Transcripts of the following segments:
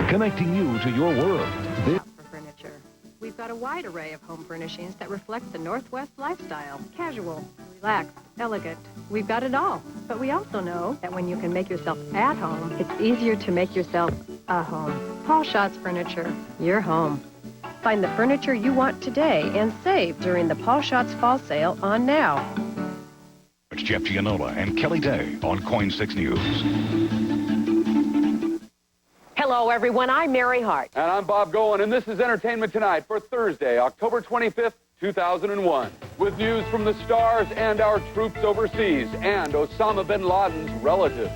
connecting you to your world. For furniture. We've got a wide array of home furnishings that reflect the Northwest lifestyle. Casual, relaxed, elegant. We've got it all. But we also know that when you can make yourself at home, it's easier to make yourself a home. Paul Schatz Furniture, your home. Find the furniture you want today and save during the Paul Schatz Fall Sale on now. It's Jeff Gianola and Kelly Day on KOIN 6 News. Hello, everyone. I'm Mary Hart. And I'm Bob Goen, and this is Entertainment Tonight for Thursday, October 25th, 2001. With news from the stars and our troops overseas and Osama bin Laden's relatives.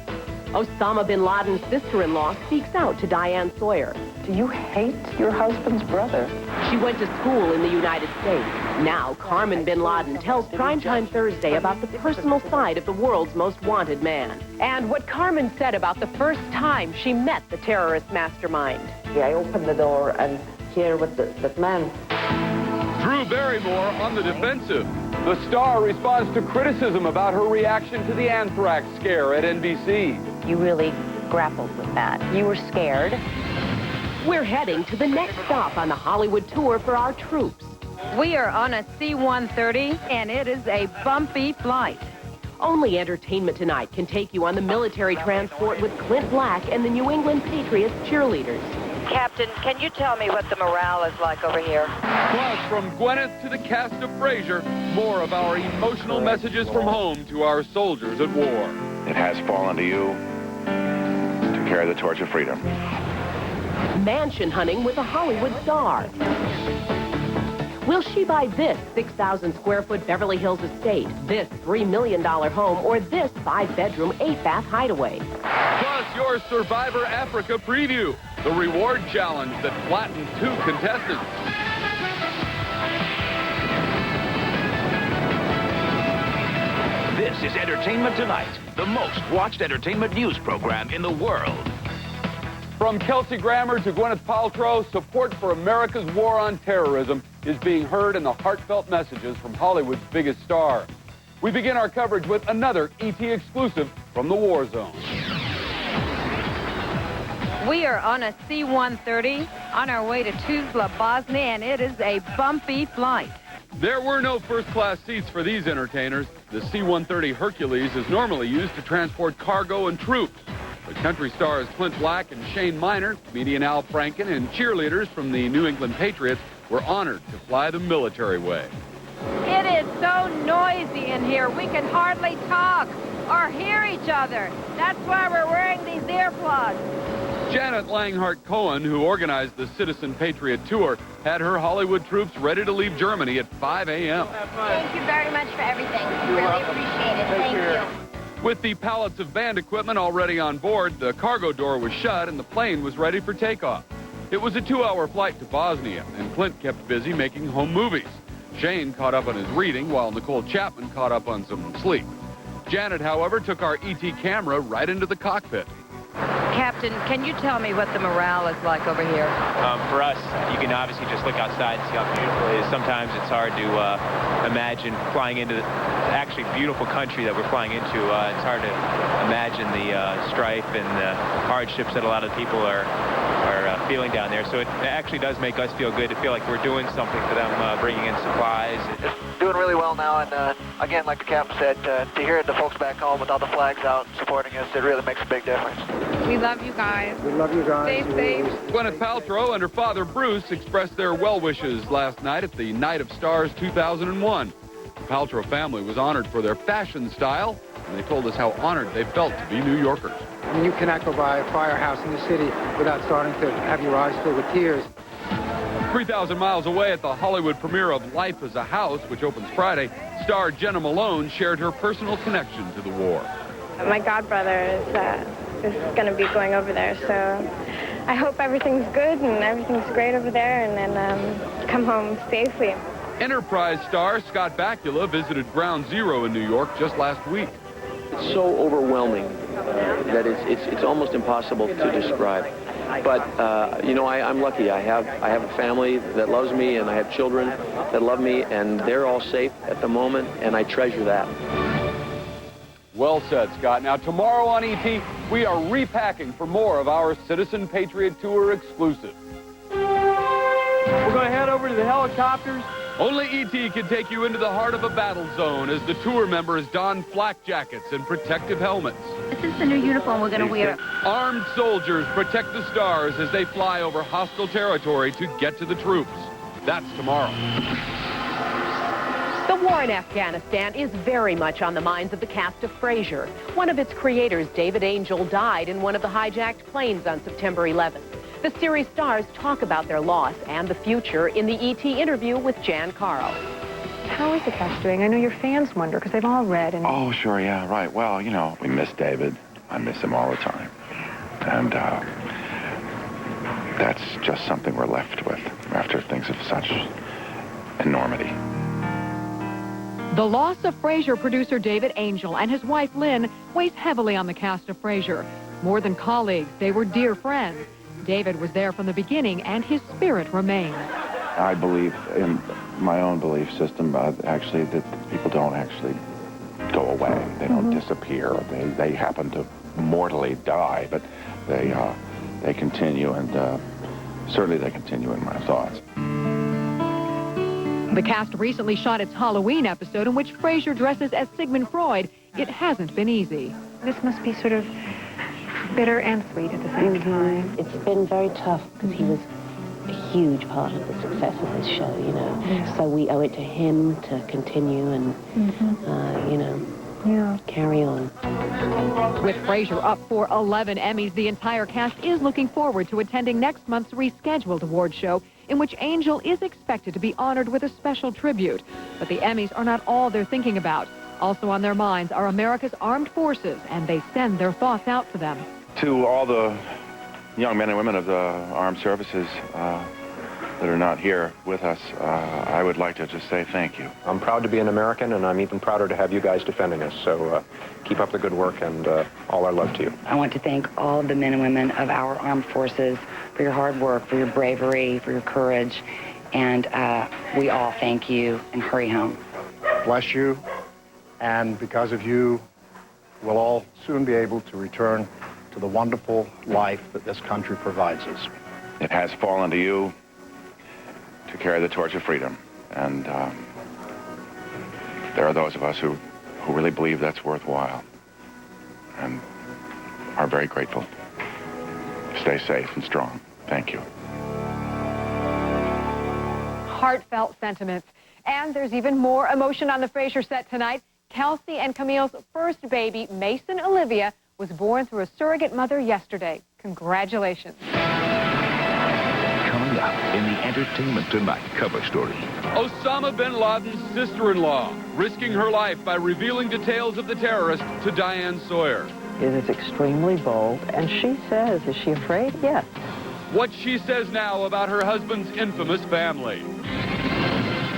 Osama bin Laden's sister-in-law speaks out to Diane Sawyer. Do you hate your husband's brother? She went to school in the United States. Now, Carmen bin Laden tells Primetime Thursday about the personal side of the world's most wanted man. And what Carmen said about the first time she met the terrorist mastermind. I opened the door and here was that man. Drew Barrymore on the defensive. The star responds to criticism about her reaction to the anthrax scare at NBC. You really grappled with that. You were scared. We're heading to the next stop on the Hollywood tour for our troops. We are on a C-130, and it is a bumpy flight. Only Entertainment Tonight can take you on the military transport with Clint Black and the New England Patriots cheerleaders. Captain, can you tell me what the morale is like over here? Plus, from Gwyneth to the cast of Frasier, more of our emotional messages from home to our soldiers at war. It has fallen to you to carry the torch of freedom. Mansion hunting with a Hollywood star. Will she buy this 6,000-square-foot Beverly Hills estate, this $3 million home, or this 5-bedroom, 8-bath hideaway? Plus, your Survivor Africa preview, the reward challenge that flattened 2 contestants. This is Entertainment Tonight, the most watched entertainment news program in the world. From Kelsey Grammer to Gwyneth Paltrow, support for America's war on terrorism is being heard in the heartfelt messages from Hollywood's biggest star. We begin our coverage with another ET exclusive from the war zone. We are on a C-130 on our way to Tuzla, Bosnia, and it is a bumpy flight. There were no first-class seats for these entertainers. The C-130 Hercules is normally used to transport cargo and troops. But country stars Clint Black and Shane Miner, comedian Al Franken, and cheerleaders from the New England Patriots were honored to fly the military way. It is so noisy in here, we can hardly talk or hear each other. That's why we're wearing these earplugs. Janet Langhart Cohen, who organized the Citizen Patriot Tour, had her Hollywood troops ready to leave Germany at 5 a.m. Thank you very much for everything. Really appreciate it. Thank you. With the pallets of band equipment already on board, the cargo door was shut and the plane was ready for takeoff. It was a 2-hour flight to Bosnia, and Clint kept busy making home movies. Shane caught up on his reading, while Nicole Chapman caught up on some sleep. Janet, however, took our ET camera right into the cockpit. Captain, can you tell me what the morale is like over here? For us, you can obviously just look outside and see how beautiful it is. Sometimes it's hard to imagine flying into the actually beautiful country that we're flying into. It's hard to imagine the strife and the hardships that a lot of people are feeling down there. So it actually does make us feel good to feel like we're doing something for them, bringing in supplies. It's doing really well now, and again, like the captain said, to hear the folks back home with all the flags out supporting us, it really makes a big difference. We love you guys. We love you guys. Stay safe. Gwyneth Paltrow and her father Bruce expressed their well wishes last night at the Night of Stars 2001. The Paltrow family was honored for their fashion style, and they told us how honored they felt to be New Yorkers. I mean, you cannot go by a firehouse in the city without starting to have your eyes filled with tears. 3,000 miles away at the Hollywood premiere of Life as a House, which opens Friday, star Jenna Malone shared her personal connection to the war. My godbrother is going to be going over there, so I hope everything's good and everything's great over there, and then come home safely. Enterprise star Scott Bakula visited Ground Zero in New York just last week. It's so overwhelming that it's almost impossible to describe. But you know, I'm lucky. I have a family that loves me, and I have children that love me, and they're all safe at the moment, and I treasure that. Well said, Scott. Now, tomorrow on ET, we are repacking for more of our Citizen Patriot Tour exclusive. We're going to head over to the helicopters. Only E.T. can take you into the heart of a battle zone as the tour members don flak jackets and protective helmets. This is the new uniform we're going to wear. Armed soldiers protect the stars as they fly over hostile territory to get to the troops. That's tomorrow. The war in Afghanistan is very much on the minds of the cast of Frasier. One of its creators, David Angel, died in one of the hijacked planes on September 11th. The series stars talk about their loss and the future in the E.T. interview with Jan Carl. How is the cast doing? I know your fans wonder because they've all read and... Oh, sure, yeah, right. Well, you know, we miss David. I miss him all the time. And that's just something we're left with after things of such enormity. The loss of Frasier producer David Angel and his wife Lynn weighs heavily on the cast of Frasier. More than colleagues, they were dear friends. David was there from the beginning, and his spirit remains. I believe in my own belief system, actually, that people don't actually go away. They don't disappear. They happen to mortally die, but they continue, and certainly they continue in my thoughts. The cast recently shot its Halloween episode in which Frasier dresses as Sigmund Freud. It hasn't been easy. This must be sort of bitter and sweet at the same time. It's been very tough because he was a huge part of the success of this show, you know. Yeah. So we owe it to him to continue and, you know, carry on. With Frasier up for 11 Emmys, the entire cast is looking forward to attending next month's rescheduled award show, in which Angel is expected to be honored with a special tribute. But the Emmys are not all they're thinking about. Also on their minds are America's armed forces, and they send their thoughts out to them. To all the young men and women of the armed services that are not here with us, I would like to just say thank you. I'm proud to be an American, and I'm even prouder to have you guys defending us. So keep up the good work, and all our love to you. I want to thank all of the men and women of our armed forces for your hard work, for your bravery, for your courage, and we all thank you, and hurry home. Bless you, and because of you, we'll all soon be able to return to the wonderful life that this country provides us. It has fallen to you to carry the torch of freedom, and there are those of us who really believe that's worthwhile and are very grateful. Stay safe and strong. Thank you. Heartfelt sentiments. And there's even more emotion on the Frasier set tonight. Kelsey and Camille's first baby, Mason Olivia, was born through a surrogate mother yesterday. Congratulations. Coming up in the Entertainment Tonight cover story. Osama bin Laden's sister-in-law risking her life by revealing details of the terrorist to Diane Sawyer. It is extremely bold, and she says, is she afraid? Yes. What she says now about her husband's infamous family.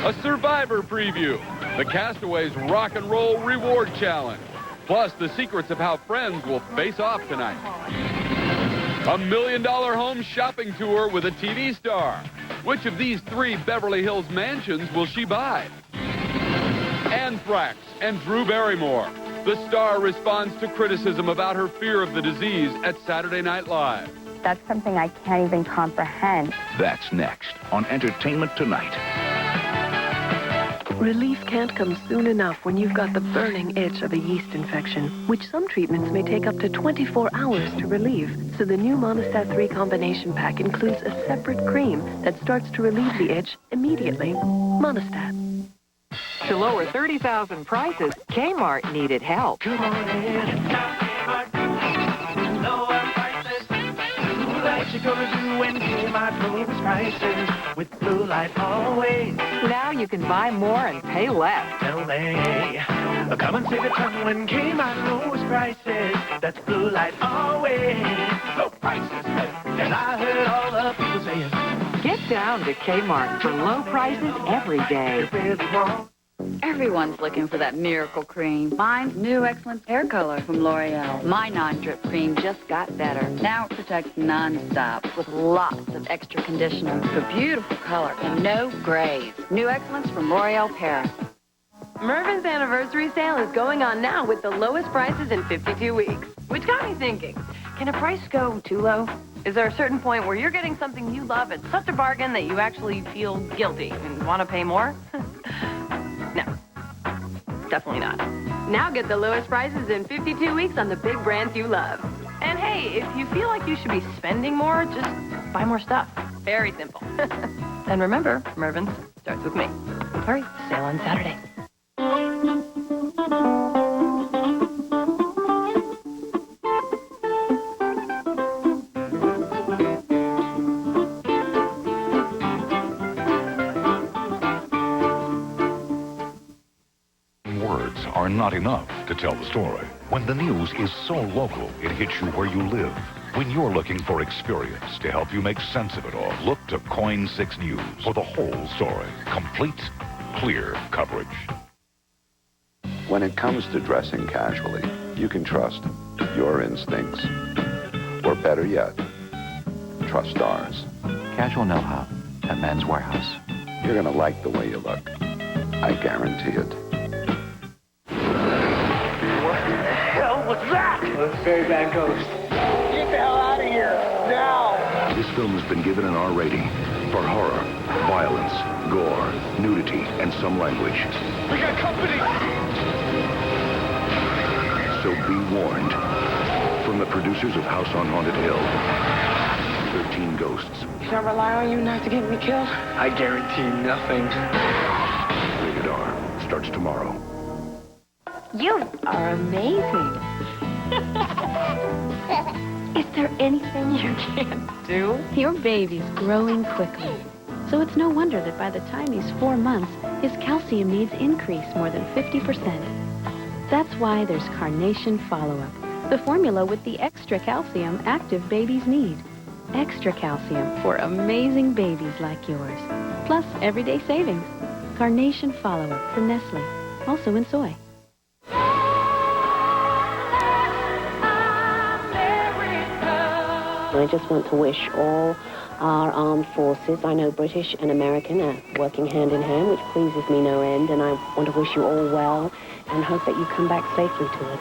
A Survivor preview. The Castaways Rock and Roll Reward Challenge. Plus, the secrets of how friends will face off tonight. A $1 million home shopping tour with a TV star. Which of these 3 Beverly Hills mansions will she buy? Anthrax and Drew Barrymore. The star responds to criticism about her fear of the disease at Saturday Night Live. That's something I can't even comprehend. That's next on Entertainment Tonight. Relief can't come soon enough when you've got the burning itch of a yeast infection, which some treatments may take up to 24 hours to relieve. So the new Monistat 3 combination pack includes a separate cream that starts to relieve the itch immediately. Monistat. To lower 30,000 prices, Kmart needed help. Come on in. Lower prices. What you gonna do when Kmart lowers prices? With Blue Light always. Now you can buy more and pay less. Tell me. Come and save a ton when Kmart lowers prices. That's Blue Light always. Low prices. And I heard all the people saying. Get down to Kmart for low prices every day. Everyone's looking for that miracle cream. Mine's New Excellence Hair Color from L'Oreal. My non-drip cream just got better. Now it protects non-stop with lots of extra conditioner. It's a beautiful color and no grays. New Excellence from L'Oreal Paris. Mervyn's anniversary sale is going on now with the lowest prices in 52 weeks. Which got me thinking, can a price go too low? Is there a certain point where you're getting something you love at such a bargain that you actually feel guilty and want to pay more? No, definitely not. Now get the lowest prices in 52 weeks on the big brands you love. And hey, if you feel like you should be spending more, just buy more stuff. Very simple. And remember, Mervyn's starts with me. Hurry, sale on Saturday. Words are not enough to tell the story. When the news is so local, it hits you where you live. When you're looking for experience to help you make sense of it all, look to KOIN 6 News for the whole story. Complete, clear coverage. When it comes to dressing casually, you can trust your instincts. Or better yet, trust ours. Casual know-how at Men's Warehouse. You're going to like the way you look. I guarantee it. What's that? Well, it's a very bad ghost. Get the hell out of here, now! This film has been given an R rating for horror, violence, gore, nudity, and some language. We got company! So be warned. From the producers of House on Haunted Hill, 13 Ghosts. Can I rely on you not to get me killed? I guarantee nothing. Rated R. Starts tomorrow. You are amazing. Is there anything you can't do? Your baby's growing quickly. So it's no wonder that by the time he's 4 months, his calcium needs increase more than 50%. That's why there's Carnation Follow-Up, the formula with the extra calcium active babies need. Extra calcium for amazing babies like yours. Plus everyday savings. Carnation Follow-Up from Nestle, also in soy. I just want to wish all our armed forces, I know British and American, are working hand in hand, which pleases me no end, and I want to wish you all well and hope that you come back safely to it.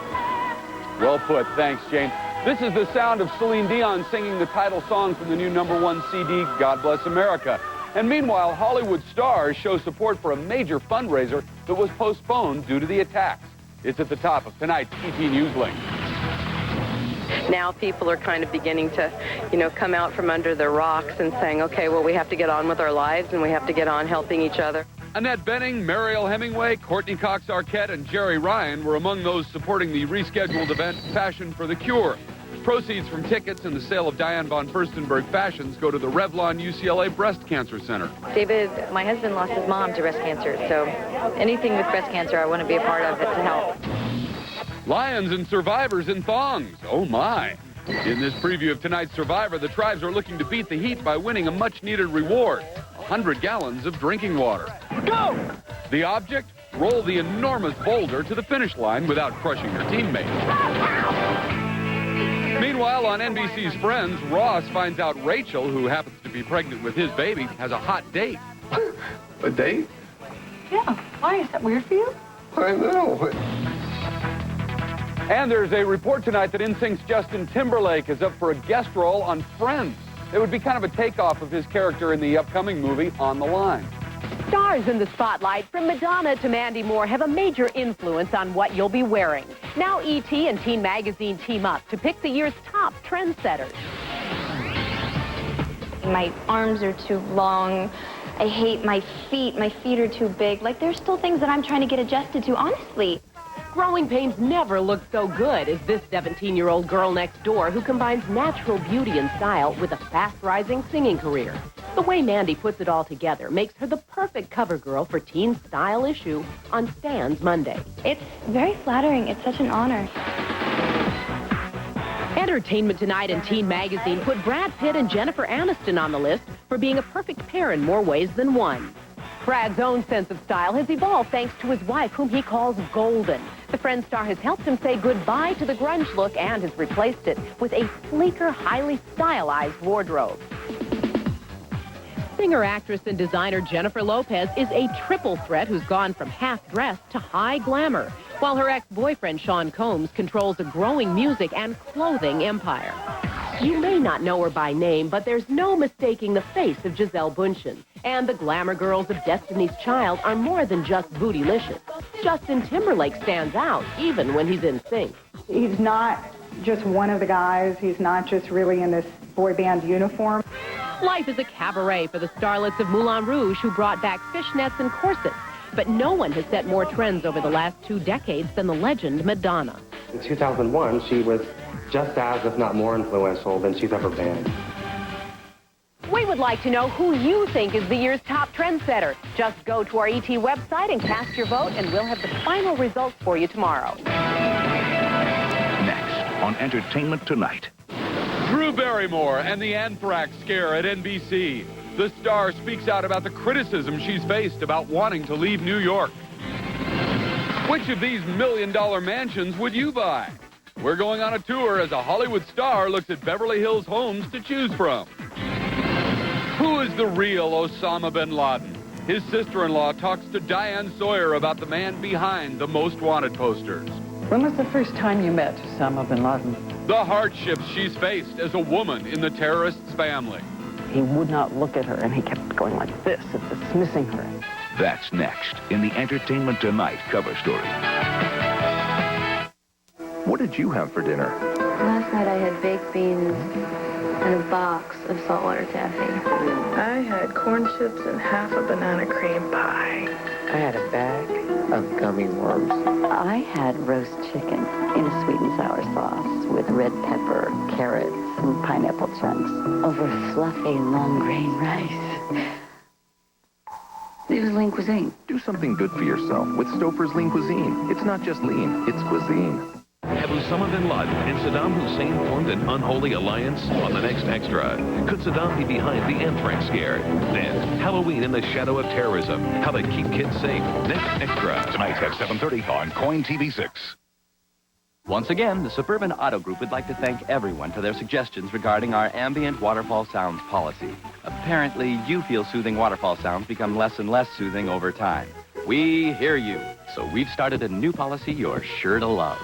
Well put. Thanks, Jane. This is the sound of Celine Dion singing the title song from the new #1 CD, God Bless America. And meanwhile, Hollywood stars show support for a major fundraiser that was postponed due to the attacks. It's at the top of tonight's ET Newslink. Now people are kind of beginning to, come out from under their rocks and saying, okay, well, we have to get on with our lives and we have to get on helping each other. Annette Bening, Mariel Hemingway, Courtney Cox Arquette, and Jerry Ryan were among those supporting the rescheduled event Fashion for the Cure. Proceeds from tickets and the sale of Diane von Furstenberg fashions go to the Revlon UCLA Breast Cancer Center. David, my husband lost his mom to breast cancer, so anything with breast cancer, I want to be a part of it to help. Lions and survivors in thongs. Oh, my. In this preview of tonight's Survivor, the tribes are looking to beat the heat by winning a much-needed reward, 100 gallons of drinking water. Go! The object? Roll the enormous boulder to the finish line without crushing your teammate. Meanwhile, on NBC's Friends, Ross finds out Rachel, who happens to be pregnant with his baby, has a hot date. A date? Yeah. Why? Is that weird for you? I know. And there's a report tonight that NSYNC's Justin Timberlake is up for a guest role on Friends. It would be kind of a takeoff of his character in the upcoming movie On the Line. Stars in the spotlight, from Madonna to Mandy Moore, have a major influence on what you'll be wearing. Now E.T. and Teen Magazine team up to pick the year's top trendsetters. My arms are too long. I hate my feet. My feet are too big. Like, there's still things that I'm trying to get adjusted to, honestly. Growing pains never looked so good as this 17-year-old girl next door who combines natural beauty and style with a fast-rising singing career. The way Mandy puts it all together makes her the perfect cover girl for Teen Style Issue on Stan's Monday. It's very flattering. It's such an honor. Entertainment Tonight and Teen Magazine put Brad Pitt and Jennifer Aniston on the list for being a perfect pair in more ways than one. Brad's own sense of style has evolved thanks to his wife, whom he calls Golden. The Friends star has helped him say goodbye to the grunge look and has replaced it with a sleeker, highly stylized wardrobe. Singer, actress, and designer Jennifer Lopez is a triple threat who's gone from half-dressed to high glamour, while her ex-boyfriend Sean Combs controls a growing music and clothing empire. You may not know her by name, but there's no mistaking the face of Gisele Bündchen. And the glamour girls of Destiny's Child are more than just bootylicious. Justin Timberlake stands out, even when he's in sync. He's not just one of the guys. He's not just really in this boy band uniform. Life is a cabaret for the starlets of Moulin Rouge who brought back fishnets and corsets. But no one has set more trends over the last 2 decades than the legend Madonna. In 2001, she was just as, if not more influential than she's ever been. We would like to know who you think is the year's top trendsetter. Just go to our ET website and cast your vote, and we'll have the final results for you tomorrow. Next on Entertainment Tonight. Drew Barrymore and the anthrax scare at NBC. The star speaks out about the criticism she's faced about wanting to leave New York. Which of these million-dollar mansions would you buy? We're going on a tour as a Hollywood star looks at Beverly Hills homes to choose from. Who is the real Osama bin Laden? His sister-in-law talks to Diane Sawyer about the man behind the most wanted posters. When was the first time you met Osama bin Laden? The hardships she's faced as a woman in the terrorist's family. He would not look at her, and he kept going like this and dismissing her. That's next in the Entertainment Tonight cover story. What did you have for dinner? Last night I had baked beans and a box of saltwater taffy. I had corn chips and half a banana cream pie. I had a bag of gummy worms. I had roast chicken in a sweet and sour sauce with red pepper, carrots, and pineapple chunks over fluffy long grain rice. It was lean cuisine. Do something good for yourself with Stouffer's Lean Cuisine. It's not just lean, it's cuisine. Have Osama bin Laden and Saddam Hussein formed an unholy alliance? On the next Extra, could Saddam be behind the anthrax scare? Then, Halloween in the shadow of terrorism. How to keep kids safe. Next Extra. Tonight at 7:30 on Coin TV 6. Once again, the Suburban Auto Group would like to thank everyone for their suggestions regarding our ambient waterfall sounds policy. Apparently, you feel soothing waterfall sounds become less and less soothing over time. We hear you, so we've started a new policy you're sure to love.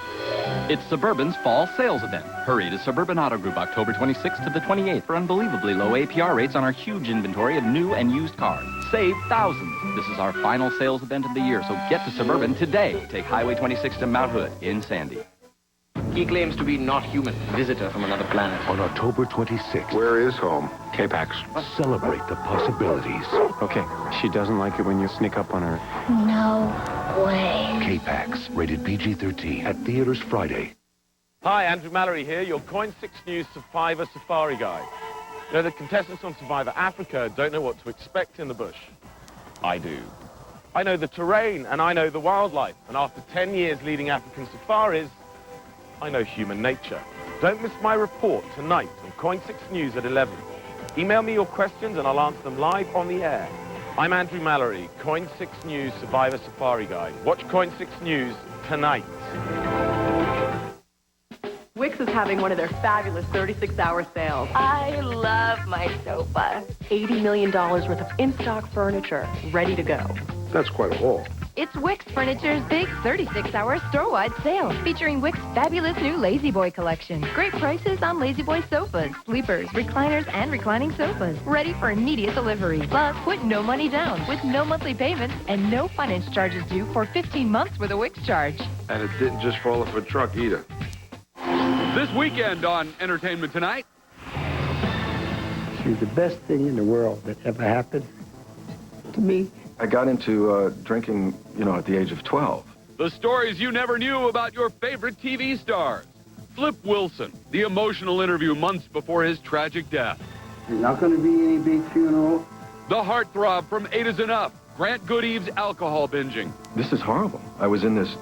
It's Suburban's Fall Sales Event. Hurry to Suburban Auto Group October 26th to the 28th for unbelievably low APR rates on our huge inventory of new and used cars. Save thousands. This is our final sales event of the year, so get to Suburban today. Take Highway 26 to Mount Hood in Sandy. He claims to be not human, visitor from another planet. On October 26th. Where is home? K-Pax. Celebrate the possibilities. Okay, she doesn't like it when you sneak up on her. No way. K-Pax, rated PG-13, at theaters Friday. Hi, Andrew Mallory here, your Coin 6 News Survivor Safari Guide. You know, the contestants on Survivor Africa don't know what to expect in the bush. I do. I know the terrain and I know the wildlife, and after 10 years leading African safaris, I know human nature. Don't miss my report tonight on Coin 6 News at 11. Email me your questions and I'll answer them live on the air. I'm Andrew Mallory, Coin 6 News Survivor Safari Guide. Watch Coin 6 News tonight. Wix is having one of their fabulous 36-hour sales. I love my sofa. $80 million worth of in-stock furniture, ready to go. That's quite a haul. It's Wix Furniture's big 36-hour store-wide sale, featuring Wix fabulous new Lazy Boy collection. Great prices on Lazy Boy sofas, sleepers, recliners, and reclining sofas. Ready for immediate delivery. Plus, put no money down with no monthly payments and no finance charges due for 15 months with a Wix charge. And it didn't just fall off a truck either. This weekend on Entertainment Tonight. She's the best thing in the world that ever happened to me. I got into drinking, at the age of 12. The stories you never knew about your favorite TV stars. Flip Wilson, the emotional interview months before his tragic death. There's not going to be any big funeral. The heartthrob from 8 is Enough, Grant Goodeve's alcohol binging. This is horrible. I was in this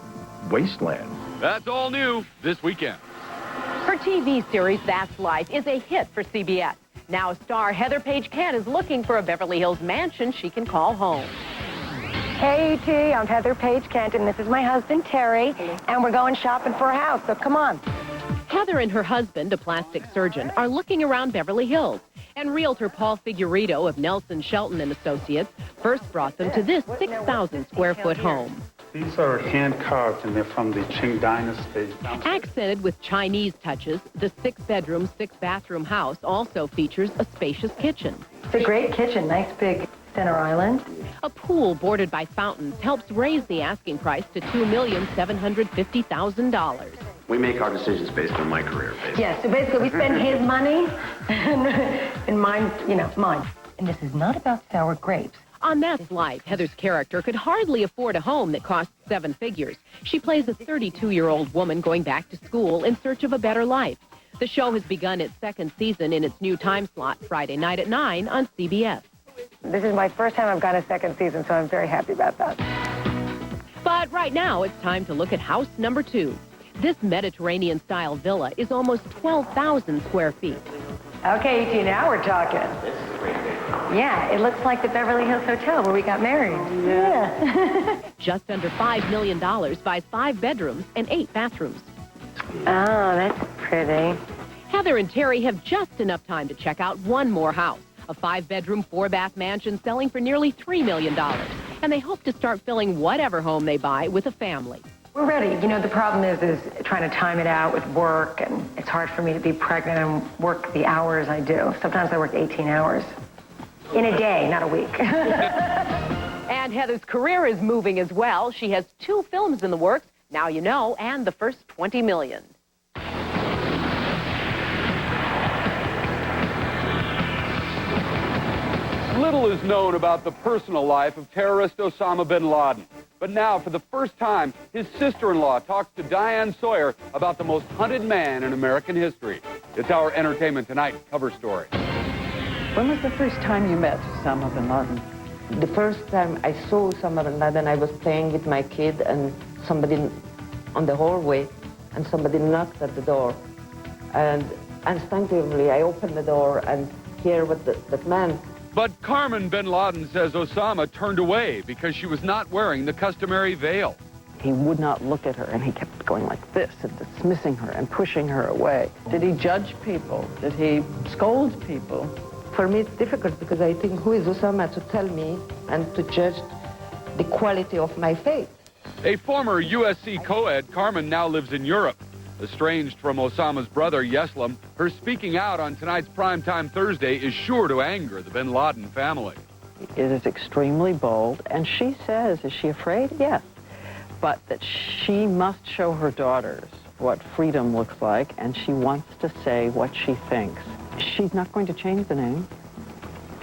wasteland. That's all new this weekend. Her TV series, That's Life, is a hit for CBS. Now star Heather Page Kent is looking for a Beverly Hills mansion she can call home. Hey, E.T., I'm Heather Page Kent, and this is my husband, Terry, and we're going shopping for a house, so come on. Heather and her husband, a plastic surgeon, are looking around Beverly Hills. And realtor Paul Figueredo of Nelson Shelton and Associates first brought them to this 6,000 square foot home. These are hand-carved, and they're from the Qing Dynasty. Accented with Chinese touches, the 6-bedroom, 6-bathroom house also features a spacious kitchen. It's a great kitchen, nice big center island. A pool bordered by fountains helps raise the asking price to $2,750,000. We make our decisions based on my career. Yeah, so basically we spend his money and mine, mine. And this is not about sour grapes. On That's Life, Heather's character could hardly afford a home that costs 7 figures. She plays a 32-year-old woman going back to school in search of a better life. The show has begun its 2nd season in its new time slot, Friday night at 9 on CBS. This is my first time I've got a 2nd season, so I'm very happy about that. But right now, it's time to look at house number 2. This Mediterranean-style villa is almost 12,000 square feet. Okay, E.T., now we're talking. Yeah, it looks like the Beverly Hills Hotel where we got married. Yeah. Just under $5 million buys 5 bedrooms and 8 bathrooms. Oh, that's pretty. Heather and Terry have just enough time to check out one more house, a 5-bedroom, 4-bath mansion selling for nearly $3 million. And they hope to start filling whatever home they buy with a family. We're ready. The problem is trying to time it out with work, and it's hard for me to be pregnant and work the hours I do. Sometimes I work 18 hours. In a day, not a week. And Heather's career is moving as well. She has 2 films in the works, Now You Know, and the first $20 million. Little is known about the personal life of terrorist Osama bin Laden. But now, for the first time, his sister-in-law talks to Diane Sawyer about the most hunted man in American history. It's our Entertainment Tonight cover story. When was the first time you met Osama bin Laden? The first time I saw Osama bin Laden, I was playing with my kid and somebody on the hallway, and somebody knocked at the door. And instinctively, I opened the door and here was that man. But Carmen bin Laden says Osama turned away because she was not wearing the customary veil. He would not look at her, and he kept going like this and dismissing her and pushing her away. Did he judge people? Did he scold people? For me, it's difficult because I think, who is Osama to tell me and to judge the quality of my faith? A former USC co-ed, Carmen now lives in Europe. Estranged from Osama's brother, Yeslam, her speaking out on tonight's Primetime Thursday is sure to anger the bin Laden family. It is extremely bold, and she says, is she afraid? Yes. But that she must show her daughters what freedom looks like, and she wants to say what she thinks. She's not going to change the name.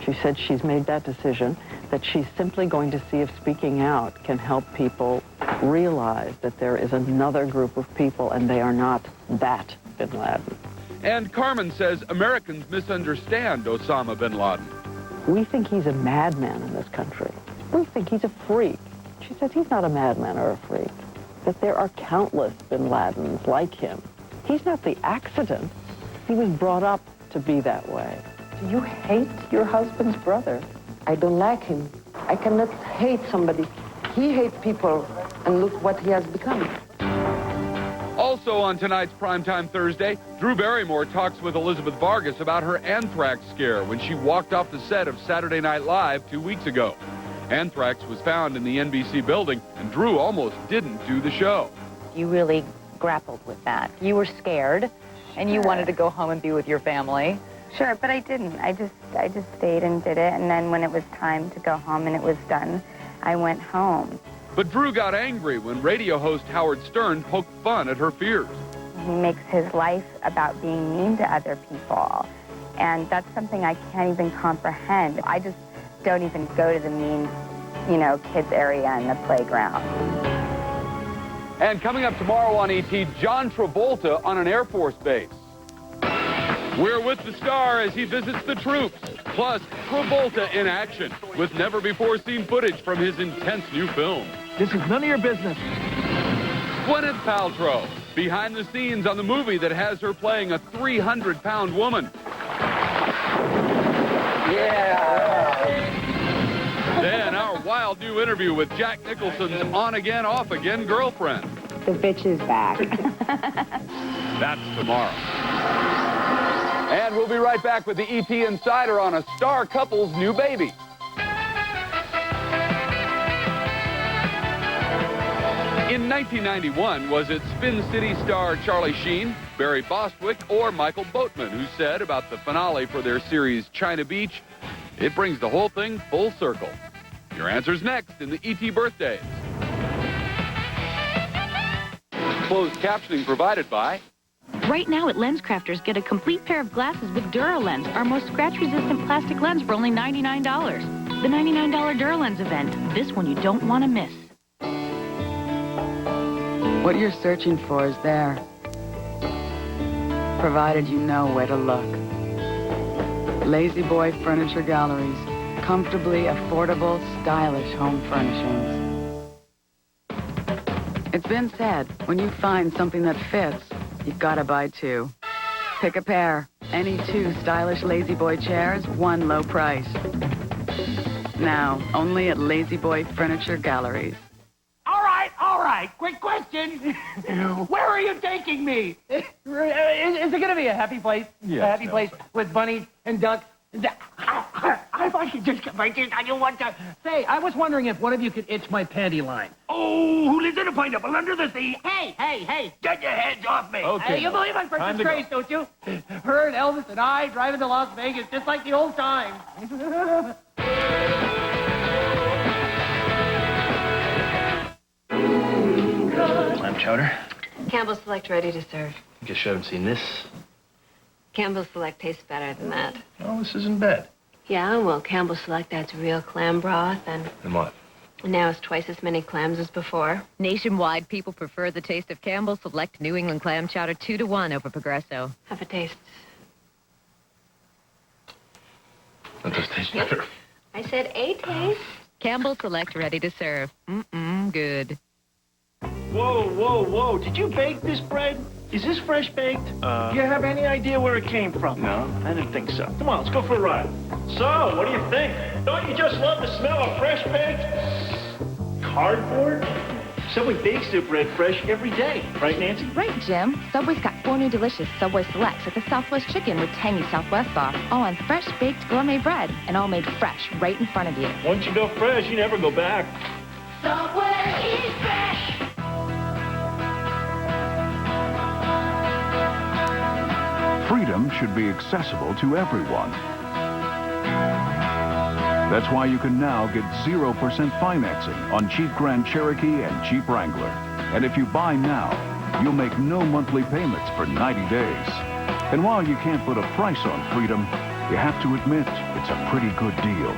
She said she's made that decision, that she's simply going to see if speaking out can help people realize that there is another group of people and they are not that bin Laden. And Carmen says Americans misunderstand Osama bin Laden. We think he's a madman in this country. We think he's a freak. She says he's not a madman or a freak, that there are countless bin Ladens like him. He's not the accident. He was brought up to be that way. Do you hate your husband's brother? I don't like him. I cannot hate somebody. He hates people, and look what he has become. Also on tonight's Primetime Thursday, Drew Barrymore talks with Elizabeth Vargas about her anthrax scare when she walked off the set of Saturday Night Live 2 weeks ago. Anthrax was found in the NBC building, and Drew almost didn't do the show. You really grappled with that. You were scared, and you wanted to go home and be with your family. Sure, but I didn't. I just stayed and did it, and then when it was time to go home and it was done, I went home. But Drew got angry when radio host Howard Stern poked fun at her fears. He makes his life about being mean to other people, and that's something I can't even comprehend. I just don't even go to the mean, kids area in the playground. And coming up tomorrow on ET, John Travolta on an Air Force base. We're with the star as he visits the troops. Plus, Travolta in action with never-before-seen footage from his intense new film. This is none of your business. Gwyneth Paltrow, behind the scenes on the movie that has her playing a 300-pound woman. Yeah! Then our wild new interview with Jack Nicholson's on-again, off-again girlfriend. The bitch is back. That's tomorrow. And we'll be right back with the ET Insider on a star couple's new baby. In 1991, was it Spin City star Charlie Sheen, Barry Bostwick, or Michael Boatman who said about the finale for their series China Beach, "It brings the whole thing full circle"? Your answer's next in the ET Birthdays. Closed captioning provided by... Right now at LensCrafters, get a complete pair of glasses with DuraLens, our most scratch-resistant plastic lens for only $99. The $99 DuraLens event. This one you don't want to miss. What you're searching for is there, provided you know where to look. Lazy Boy Furniture Galleries. Comfortably affordable, stylish home furnishings. It's been said, when you find something that fits, you've got to buy two. Pick a pair. Any two stylish Lazy Boy chairs, one low price. Now, only at Lazy Boy Furniture Galleries. All right. Quick question. Where are you taking me? Is it going to be a happy place? Yes, A happy place with bunnies and ducks? I thought you just come right there. I don't want to. Say, I was wondering if one of you could itch my panty line. Oh, who lives in a pineapple under the sea? Hey, get your hands off me. Okay. You believe I'm from disgrace, don't you? Her and Elvis and I driving to Las Vegas just like the old times. Clam chowder. Campbell's Select ready to serve. Guess you haven't seen this. Campbell's Select tastes better than that. Oh, this isn't bad. Yeah, well, Campbell's Select adds real clam broth, and what? now it's twice as many clams as before. Nationwide, people prefer the taste of Campbell's Select New England Clam Chowder 2-1 over Progresso. Have a taste. That does taste better. I said a taste. Campbell's Select ready to serve. Good. Whoa. Did you bake this bread? Is this fresh baked? Do you have any idea where it came from? No. I didn't think so. Come on, let's go for a ride. So, what do you think? Don't you just love the smell of fresh baked cardboard? Subway bakes their bread fresh every day. Right, Nancy? Right, Jim. Subway's got 4 new delicious Subway Selects at the Southwest Chicken with tangy Southwest sauce, all on fresh baked gourmet bread, and all made fresh right in front of you. Once you go fresh, you never go back. Subway is fresh! Freedom should be accessible to everyone. That's why you can now get 0% financing on Jeep Grand Cherokee and Jeep Wrangler. And if you buy now, you'll make no monthly payments for 90 days. And while you can't put a price on freedom, you have to admit it's a pretty good deal.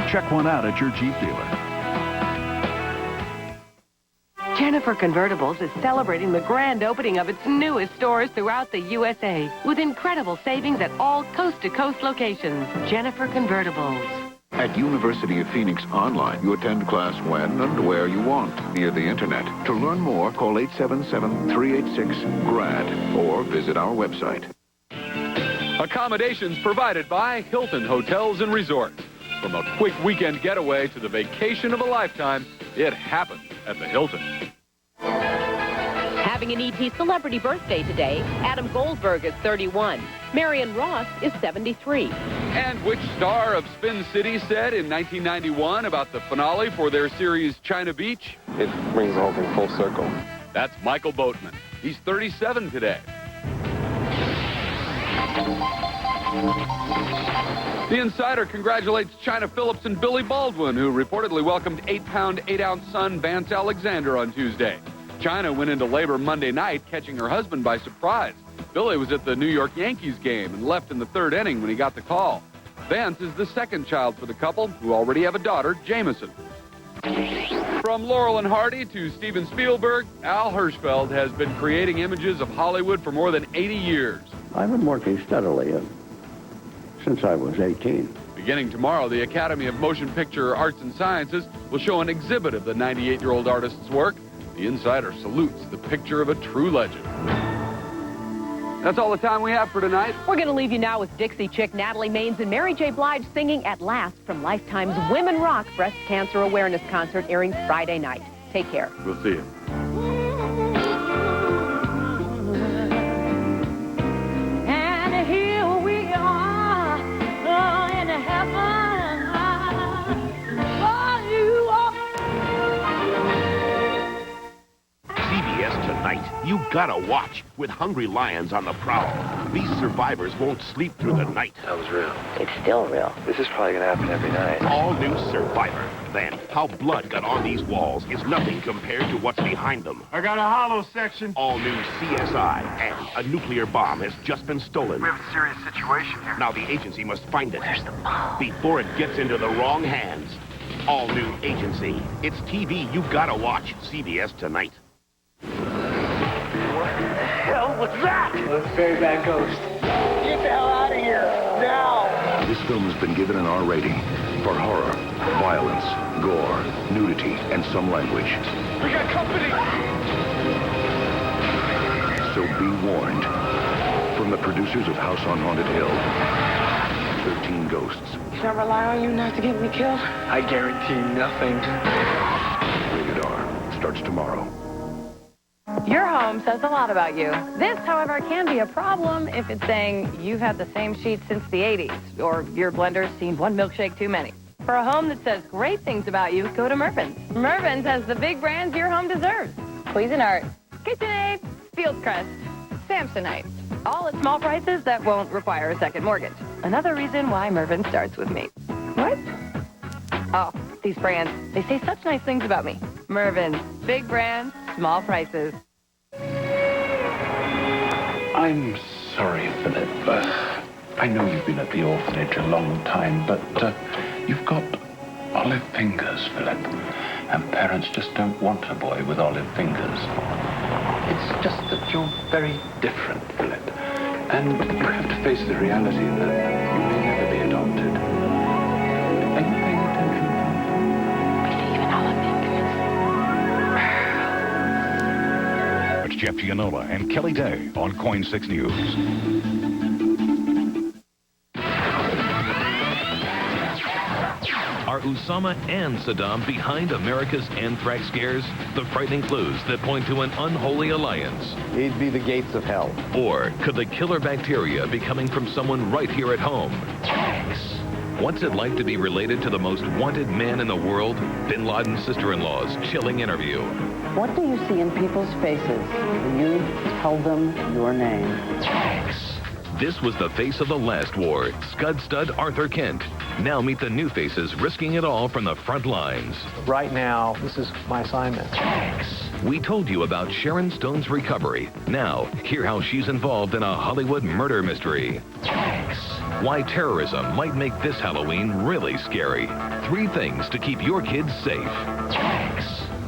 Check one out at your Jeep dealer. Jennifer Convertibles is celebrating the grand opening of its newest stores throughout the USA with incredible savings at all coast-to-coast locations. Jennifer Convertibles. At University of Phoenix Online, you attend class when and where you want via the internet. To learn more, call 877-386-GRAD or visit our website. Accommodations provided by Hilton Hotels and Resorts. From a quick weekend getaway to the vacation of a lifetime, it happens at the Hilton. Having an ET celebrity birthday today, Adam Goldberg is 31. Marion Ross is 73. And which star of Spin City said in 1991 about the finale for their series China Beach? It brings the whole thing full circle. That's Michael Boatman. He's 37 today. The Insider congratulates China Phillips and Billy Baldwin, who reportedly welcomed 8-pound, 8-ounce son Vance Alexander on Tuesday. China went into labor Monday night, catching her husband by surprise. Billy was at the New York Yankees game and left in the 3rd inning when he got the call. Vance is the 2nd child for the couple, who already have a daughter, Jameson. From Laurel and Hardy to Steven Spielberg, Al Hirschfeld has been creating images of Hollywood for more than 80 years. I've been working steadily since I was 18. Beginning tomorrow, the Academy of Motion Picture Arts and Sciences will show an exhibit of the 98-year-old artist's work. The Insider salutes the picture of a true legend. That's all the time we have for tonight. We're going to leave you now with Dixie Chick, Natalie Maines, and Mary J. Blige singing At Last from Lifetime's Women Rock Breast Cancer Awareness Concert airing Friday night. Take care. We'll see you. And gotta watch. With hungry lions on the prowl, these survivors won't sleep through the night. That was real. It's still real. This is probably gonna happen every night. All new Survivor. Then, how blood got on these walls is nothing compared to what's behind them. I got a hollow section. All new CSI, and a nuclear bomb has just been stolen. We have a serious situation here. Now the agency must find it. Where's the bomb? Before it gets into the wrong hands. All new Agency. It's TV you gotta watch. CBS tonight. What the hell was that? Well, it's a very bad ghost. Get the hell out of here, now! This film has been given an R rating for horror, violence, gore, nudity, and some language. We got company! So be warned. From the producers of House on Haunted Hill, 13 Ghosts. Can I rely on you not to get me killed? I guarantee nothing. Rated R. Starts tomorrow. Your home says a lot about you. This, however, can be a problem if it's saying you've had the same sheets since the 80s, or your blender's seen one milkshake too many. For a home that says great things about you, go to Mervyn's. Mervyn's has the big brands your home deserves. Cuisinart, KitchenAid, Fieldcrest, Samsonite. All at small prices that won't require a second mortgage. Another reason why Mervyn starts with me. What? Oh, these brands. They say such nice things about me. Mervyn's, big brands, small prices. I'm sorry, Philip. I know you've been at the orphanage a long time, but you've got olive fingers, Philip. And parents just don't want a boy with olive fingers. It's just that you're very different, Philip. And you have to face the reality that you may never be adopted. Are you paying attention? Even olive fingers. It's Jeff Gianola and Kelly Day on KOIN 6 News. Are Osama and Saddam behind America's anthrax scares? The frightening clues that point to an unholy alliance. He'd be the gates of hell. Or could the killer bacteria be coming from someone right here at home? What's it like to be related to the most wanted man in the world? Bin Laden's sister-in-law's chilling interview. What do you see in people's faces when you tell them your name? This was the face of the last war, Scud Stud Arthur Kent. Now meet the new faces risking it all from the front lines. Right now, this is my assignment. We told you about Sharon Stone's recovery. Now, hear how she's involved in a Hollywood murder mystery. Why terrorism might make this Halloween really scary. 3 things to keep your kids safe.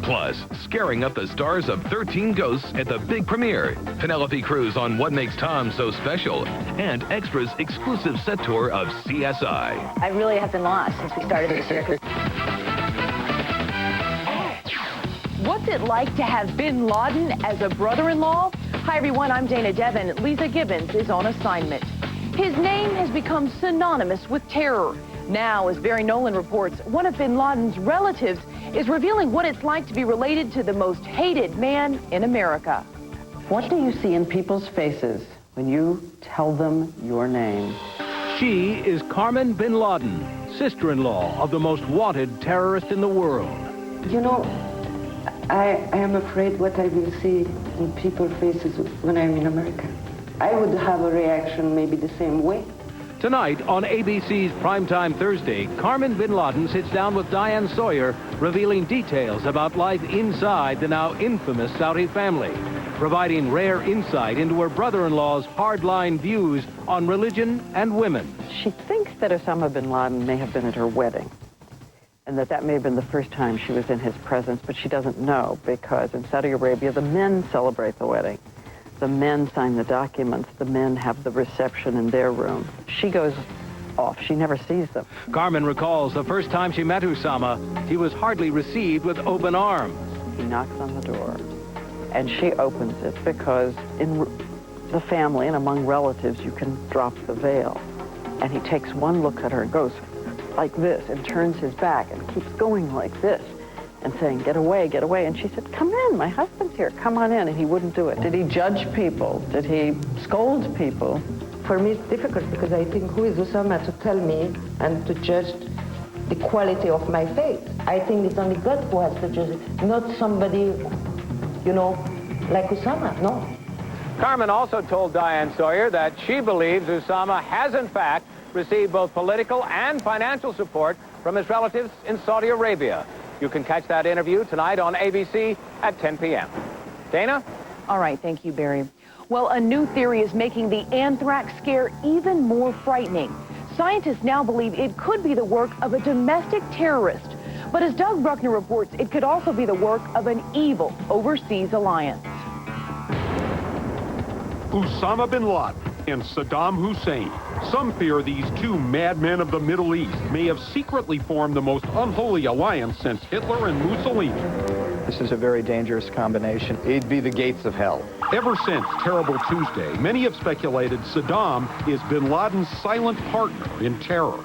Plus, scaring up the stars of 13 Ghosts at the big premiere. Penelope Cruz on What Makes Tom So Special. And Extra's exclusive set tour of CSI. I really have been lost since we started this year. What's it like to have Bin Laden as a brother-in-law? Hi, everyone. I'm Dana Devin. Lisa Gibbons is on assignment. His name has become synonymous with terror. Now, as Barry Nolan reports, one of Bin Laden's relatives is revealing what it's like to be related to the most hated man in America. What do you see in people's faces when you tell them your name? She is Carmen Bin Laden, sister-in-law of the most wanted terrorist in the world. You know, I am afraid what I will see in people's faces when I'm in America. I would have a reaction maybe the same way. Tonight on ABC's Primetime Thursday, Carmen Bin Laden sits down with Diane Sawyer, revealing details about life inside the now infamous Saudi family, providing rare insight into her brother-in-law's hardline views on religion and women. She thinks that Osama bin Laden may have been at her wedding, and that may have been the first time she was in his presence, but she doesn't know because in Saudi Arabia, the men celebrate the wedding. The men sign the documents. The men have the reception in their room. She goes off. She never sees them. Carmen recalls the first time she met Osama, he was hardly received with open arms. He knocks on the door, and she opens it because in the family and among relatives, you can drop the veil. And he takes one look at her and goes like this and turns his back and keeps going like this and saying, get away, get away. And she said, come in, my husband's here, come on in. And he wouldn't do it. Did he judge people? Did he scold people? For me, it's difficult because I think who is Osama to tell me and to judge the quality of my faith? I think it's only God who has to judge it, not somebody, you know, like Osama, no. Carmen also told Diane Sawyer that she believes Osama has, in fact, received both political and financial support from his relatives in Saudi Arabia. You can catch that interview tonight on ABC at 10 p.m. Dana? All right, thank you, Barry. Well, a new theory is making the anthrax scare even more frightening. Scientists now believe it could be the work of a domestic terrorist. But as Doug Bruckner reports, it could also be the work of an evil overseas alliance. Osama bin Laden and Saddam Hussein. Some fear these two madmen of the Middle East may have secretly formed the most unholy alliance since Hitler and Mussolini. This is a very dangerous combination. It'd be the gates of hell. Ever since Terrible Tuesday, many have speculated Saddam is bin Laden's silent partner in terror.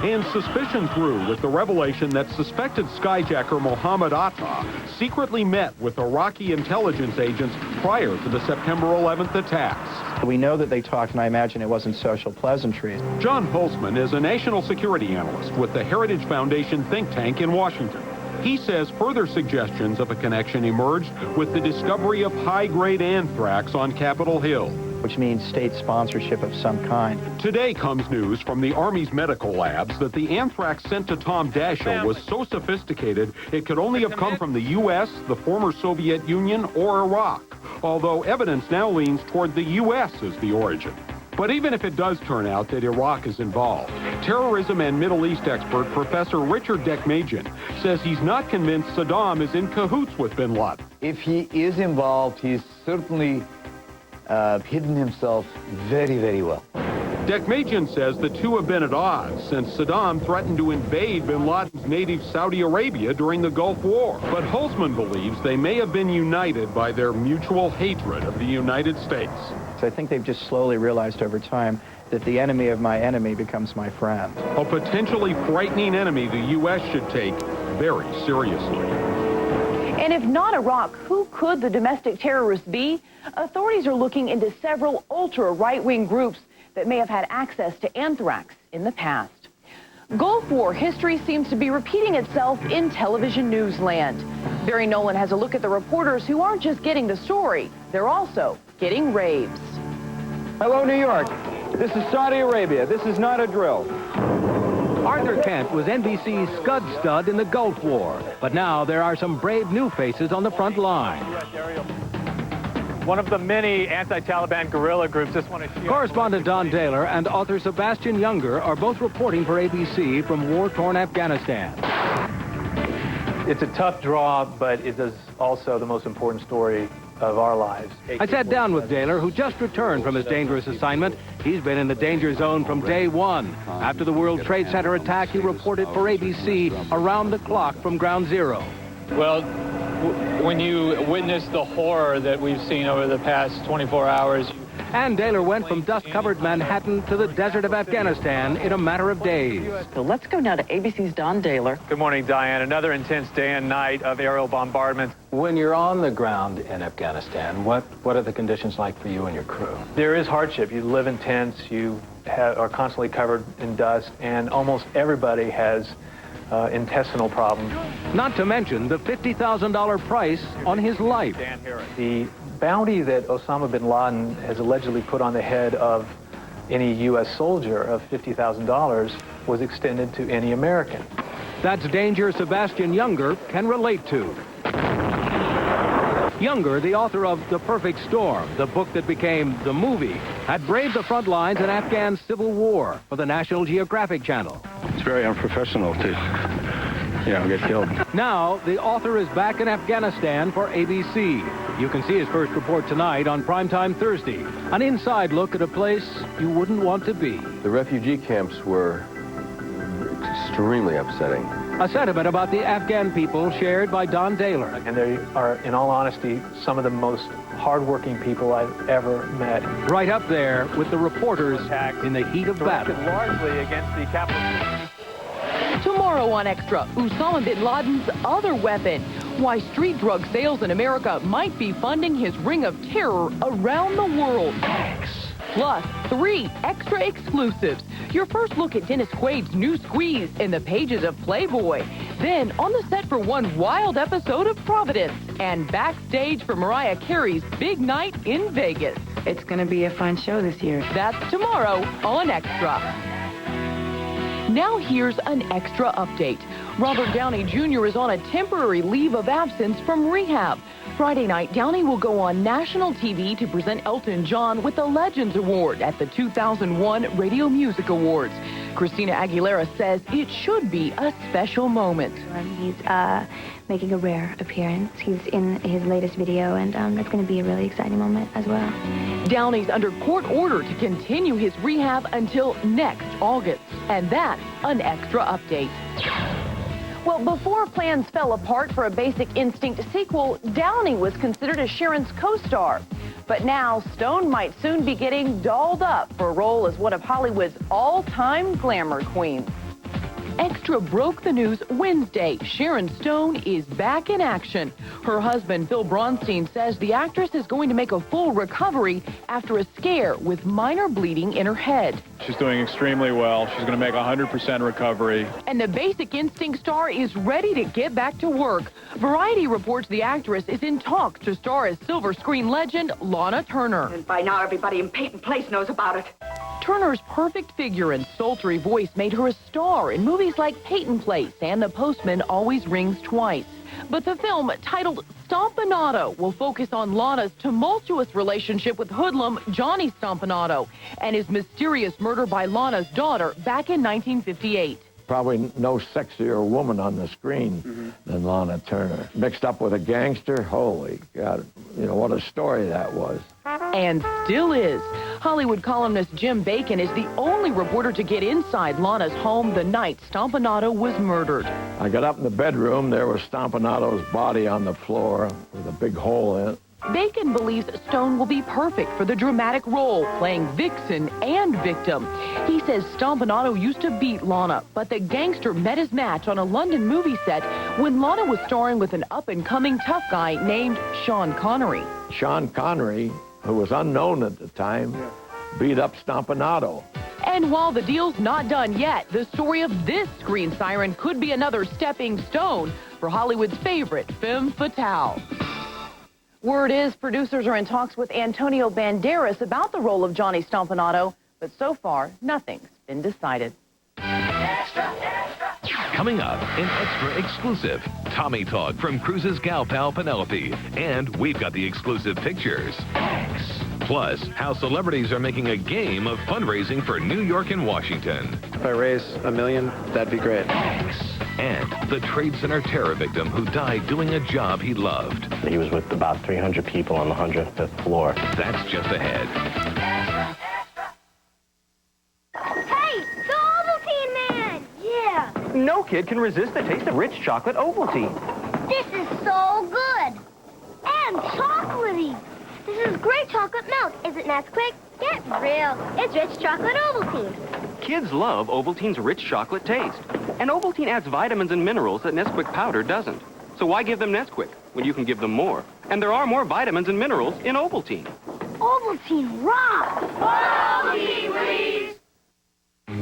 And suspicion grew with the revelation that suspected skyjacker Mohammed Atta secretly met with Iraqi intelligence agents prior to the September 11th attacks. We know that they talked, and I imagine it wasn't social pleasantries. John Holzman is a national security analyst with the Heritage Foundation think tank in Washington. He says further suggestions of a connection emerged with the discovery of high-grade anthrax on Capitol Hill, which means state sponsorship of some kind. Today comes news from the Army's medical labs that the anthrax sent to Tom Daschle was so sophisticated it could only have come from the U.S., the former Soviet Union, or Iraq, although evidence now leans toward the U.S. as the origin. But even if it does turn out that Iraq is involved, terrorism and Middle East expert Professor Richard Deckmajian says he's not convinced Saddam is in cahoots with bin Laden. If he is involved, he's certainly hidden himself very, very well. Deckmajian says the two have been at odds since Saddam threatened to invade bin Laden's native Saudi Arabia during the Gulf War. But Holzman believes they may have been united by their mutual hatred of the United States. So I think they've just slowly realized over time that the enemy of my enemy becomes my friend. A potentially frightening enemy the U.S. should take very seriously. And if not Iraq, who could the domestic terrorist be? Authorities are looking into several ultra-right-wing groups that may have had access to anthrax in the past. Gulf War history seems to be repeating itself in television newsland. Barry Nolan has a look at the reporters who aren't just getting the story, they're also getting raves. Hello, New York. This is Saudi Arabia. This is not a drill. Arthur Kent was NBC's Scud Stud in the Gulf War, but now there are some brave new faces on the front line. One of the many anti-Taliban guerrilla groups just wanted to... Correspondent Don Daler and author Sebastian Younger are both reporting for ABC from war-torn Afghanistan. It's a tough draw, but it is also the most important story of our lives. I sat down with Daler, who just returned from his dangerous assignment. He's been in the danger zone from day one. After the World Trade Center attack, he reported for ABC around the clock from Ground Zero. Well, when you witness the horror that we've seen over the past 24 hours... And Daler went from dust-covered Manhattan to the desert of Afghanistan in a matter of days. So let's go now to ABC's Don Daler. Good morning, Diane. Another intense day and night of aerial bombardment. When you're on the ground in Afghanistan, what are the conditions like for you and your crew? There is hardship. You live in tents, you are constantly covered in dust, and almost everybody has intestinal problems. Not to mention the $50,000 price on his life. The bounty that Osama bin Laden has allegedly put on the head of any U.S. soldier of $50,000 was extended to any American. That's danger Sebastian Younger can relate to. Younger, the author of The Perfect Storm, the book that became the movie, had braved the front lines in Afghan civil war for the National Geographic Channel. It's very unprofessional to, get killed. Now, the author is back in Afghanistan for ABC. You can see his first report tonight on Primetime Thursday. An inside look at a place you wouldn't want to be. The refugee camps were extremely upsetting. A sentiment about the Afghan people shared by Don Daler. And they are, in all honesty, some of the most hardworking people I've ever met. Right up there with the reporters in the heat of battle. Largely against the capital. Tomorrow on Extra, Osama bin Laden's other weapon. Why street drug sales in America might be funding his ring of terror around the world. Plus, 3 extra exclusives. Your first look at Dennis Quaid's new squeeze in the pages of Playboy. Then on the set for one wild episode of Providence. And backstage for Mariah Carey's big night in Vegas. It's going to be a fun show this year. That's tomorrow on Extra. Now here's an extra update. Robert Downey Jr. is on a temporary leave of absence from rehab. Friday night, Downey will go on national TV to present Elton John with the Legends Award at the 2001 Radio Music Awards. Christina Aguilera says it should be a special moment. He's making a rare appearance. He's in his latest video, and that's going to be a really exciting moment as well. Downey's under court order to continue his rehab until next August. And that's an extra update. Well, before plans fell apart for a Basic Instinct sequel, Downey was considered as Sharon's co-star. But now, Stone might soon be getting dolled up for a role as one of Hollywood's all-time glamour queens. Extra broke the news Wednesday. Sharon Stone is back in action. Her husband, Phil Bronstein, says the actress is going to make a full recovery after a scare with minor bleeding in her head. She's doing extremely well. She's going to make 100% recovery. And the Basic Instinct star is ready to get back to work. Variety reports the actress is in talks to star as silver screen legend Lana Turner. And by now, everybody in Peyton Place knows about it. Turner's perfect figure and sultry voice made her a star in movies like Peyton Place and The Postman Always Rings Twice. But the film, titled Stompanato, will focus on Lana's tumultuous relationship with hoodlum Johnny Stompanato and his mysterious murder by Lana's daughter back in 1958. Probably no sexier woman on the screen than Lana Turner. Mixed up with a gangster, holy God, you know, what a story that was. And still is. Hollywood columnist Jim Bacon is the only reporter to get inside Lana's home the night Stompanato was murdered. I got up in the bedroom, there was Stompanato's body on the floor with a big hole in it. Bacon believes Stone will be perfect for the dramatic role, playing vixen and victim. He says Stompanato used to beat Lana, but the gangster met his match on a London movie set when Lana was starring with an up-and-coming tough guy named Sean Connery. Sean Connery, who was unknown at the time, beat up Stompanato. And while the deal's not done yet, the story of this screen siren could be another stepping stone for Hollywood's favorite femme fatale. Word is producers are in talks with Antonio Banderas about the role of Johnny Stompanato, but so far, nothing's been decided. Coming up, an extra exclusive, Tommy Talk from Cruise's gal pal Penelope. And we've got the exclusive pictures. Plus, how celebrities are making a game of fundraising for New York and Washington. If I raise $1 million, that'd be great. And the Trade Center terror victim who died doing a job he loved. He was with about 300 people on the 105th floor. That's just ahead. Hey, the Ovaltine Man! Yeah! No kid can resist the taste of rich chocolate Ovaltine. This is so good! And chocolatey! This is great chocolate milk. Is it Nesquik? Get real. It's rich chocolate Ovaltine. Kids love Ovaltine's rich chocolate taste. And Ovaltine adds vitamins and minerals that Nesquik powder doesn't. So why give them Nesquik when you can give them more? And there are more vitamins and minerals in Ovaltine. Ovaltine rocks! Ovaltine please!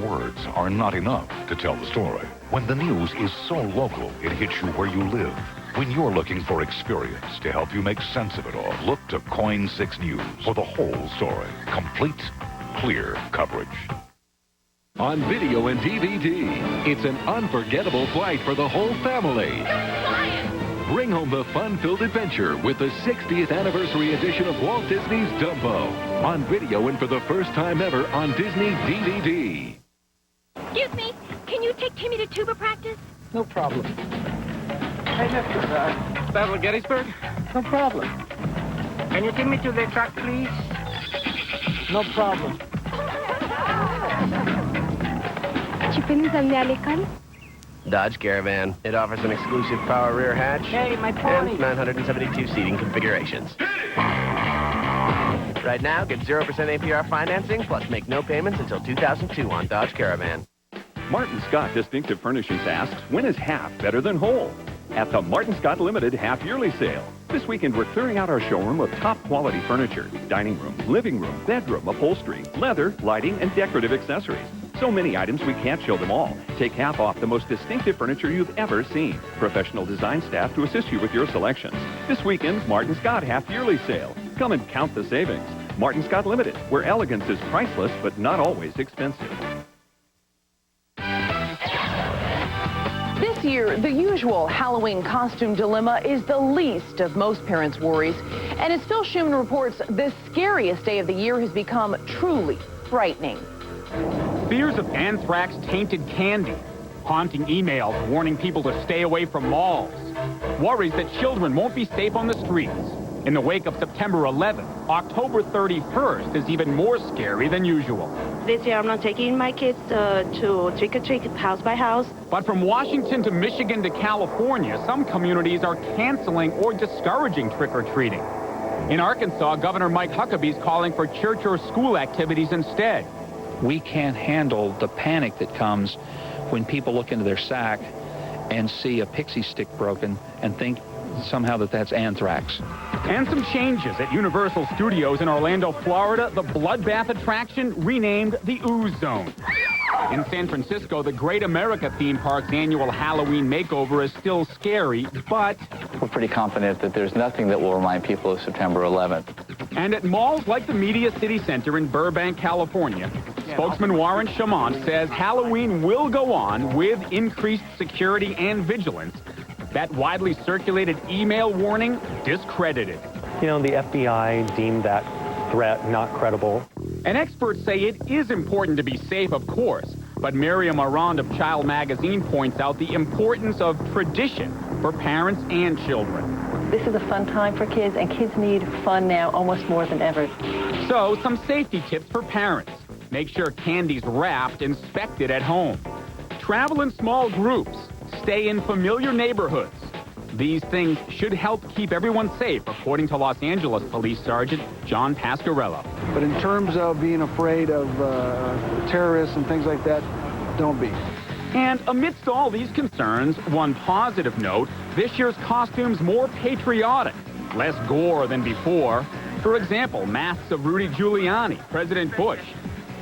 Words are not enough to tell the story. When the news is so local, it hits you where you live. When you're looking for experience to help you make sense of it all, look to KOIN 6 News for the whole story. Complete, clear coverage. On video and DVD, it's an unforgettable flight for the whole family. Bring home the fun-filled adventure with the 60th anniversary edition of Walt Disney's Dumbo. On video and for the first time ever on Disney DVD. Excuse me, can you take Timmy to tuba practice? No problem. Hey, Mr. Battle of Gettysburg? No problem. Can you take me to the truck, please? No problem. Dodge Caravan. It offers an exclusive power rear hatch. Hey, my pony. And 972 seating configurations. Right now, get 0% APR financing, plus make no payments until 2002 on Dodge Caravan. Martin Scott Distinctive Furnishings asks, when is half better than whole? At the Martin Scott Limited half-yearly sale. This weekend, we're clearing out our showroom of top-quality furniture, dining room, living room, bedroom, upholstery, leather, lighting, and decorative accessories. So many items we can't show them all. Take half off the most distinctive furniture you've ever seen. Professional design staff to assist you with your selections. This weekend's Martin Scott half-yearly sale. Come and count the savings. Martin Scott Limited, where elegance is priceless but not always expensive. This year, the usual Halloween costume dilemma is the least of most parents' worries. And as Phil Schuman reports, the scariest day of the year has become truly frightening. Fears of anthrax-tainted candy, haunting emails warning people to stay away from malls, worries that children won't be safe on the streets. In the wake of September 11th, October 31st is even more scary than usual. This year I'm not taking my kids to trick-or-treat house by house. But from Washington to Michigan to California, some communities are canceling or discouraging trick-or-treating. In Arkansas, Governor Mike Huckabee's calling for church or school activities instead. We can't handle the panic that comes when people look into their sack and see a pixie stick broken and think somehow that that's anthrax. And some changes at Universal Studios in Orlando, Florida. The Bloodbath attraction renamed the Ooze Zone. In San Francisco, the Great America theme park's annual Halloween makeover is still scary, but we're pretty confident that there's nothing that will remind people of September 11th. And at malls like the Media City Center in Burbank, California, spokesman Warren Chamont says Halloween will go on with increased security and vigilance. That widely circulated email warning discredited. You know, the FBI deemed that threat not credible. And experts say it is important to be safe, of course, but Miriam Arand of Child Magazine points out the importance of tradition for parents and children. This is a fun time for kids, and kids need fun now almost more than ever. So, some safety tips for parents. Make sure candy's wrapped, inspected at home. Travel in small groups. Stay in familiar neighborhoods. These things should help keep everyone safe, according to Los Angeles Police Sergeant John Pasquarello. But in terms of being afraid of terrorists and things like that, don't be. And amidst all these concerns, one positive note, this year's costume's more patriotic, less gore than before. For example, masks of Rudy Giuliani, President Bush,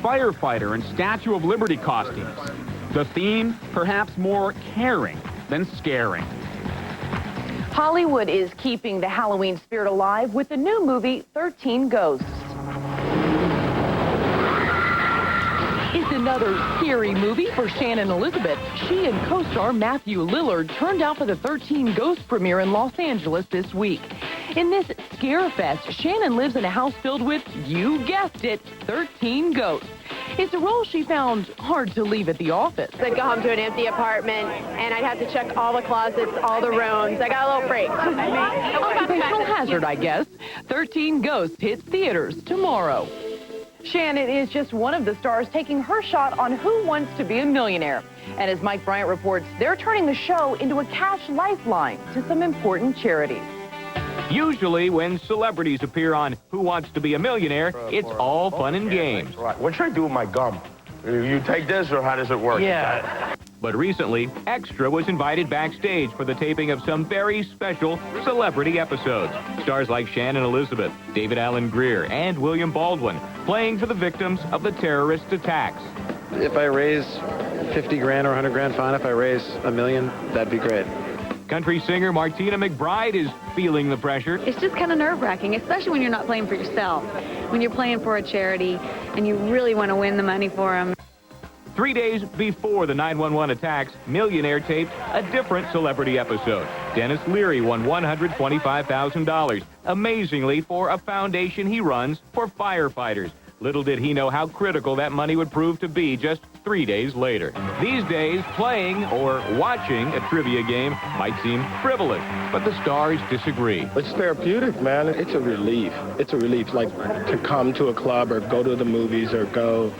firefighter and Statue of Liberty costumes. The theme, perhaps more caring than scaring. Hollywood is keeping the Halloween spirit alive with the new movie 13 Ghosts. It's another scary movie for Shannon Elizabeth. She and co-star Matthew Lillard turned out for the 13 Ghosts premiere in Los Angeles this week. In this scare fest, Shannon lives in a house filled with, you guessed it, 13 ghosts. It's a role she found hard to leave at the office. I'd go home to an empty apartment, and I'd have to check all the closets, all the rooms. I got a little freaked. Occupational hazard, I guess. 13 Ghosts hits theaters tomorrow. Shannon is just one of the stars taking her shot on Who Wants to Be a Millionaire. And as Mike Bryant reports, they're turning the show into a cash lifeline to some important charities. Usually, when celebrities appear on Who Wants to Be a Millionaire, it's all fun and games. Right. What should I do with my gum? You take this, or how does it work? Yeah. But recently, Extra was invited backstage for the taping of some very special celebrity episodes. Stars like Shannon Elizabeth, David Alan Grier, and William Baldwin playing for the victims of the terrorist attacks. If I raise 50 grand or 100 grand, fine. If I raise $1 million, that'd be great. Country singer Martina McBride is feeling the pressure. It's just kind of nerve-wracking, especially when you're not playing for yourself. When you're playing for a charity and you really want to win the money for them. 3 days before the 9/11 attacks, Millionaire taped a different celebrity episode. Dennis Leary won $125,000, amazingly for a foundation he runs for firefighters. Little did he know how critical that money would prove to be just 3 days later. These days, playing or watching a trivia game might seem frivolous, but the stars disagree. It's therapeutic, man. It's a relief. It's a relief, like to come to a club or go to the movies or go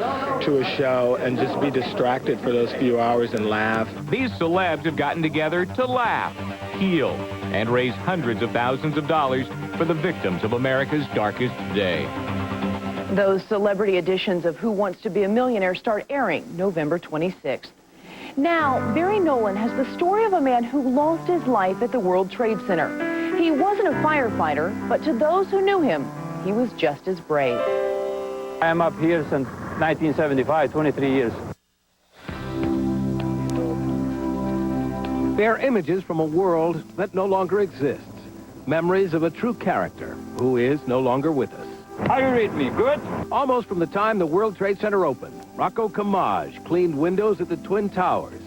to a show and just be distracted for those few hours and laugh. These celebs have gotten together to laugh, heal, and raise hundreds of thousands of dollars for the victims of America's darkest day. Those celebrity editions of Who Wants to Be a Millionaire start airing November 26th. Now, Barry Nolan has the story of a man who lost his life at the World Trade Center. He He wasn't a firefighter, but to those who knew him, he was just as brave. I am up here since 1975, 23 years. They're images from a world that no longer exists. Memories of a true character who is no longer with us. How you read me? Good? Almost from the time the World Trade Center opened, Rocco Kamaj cleaned windows at the Twin Towers.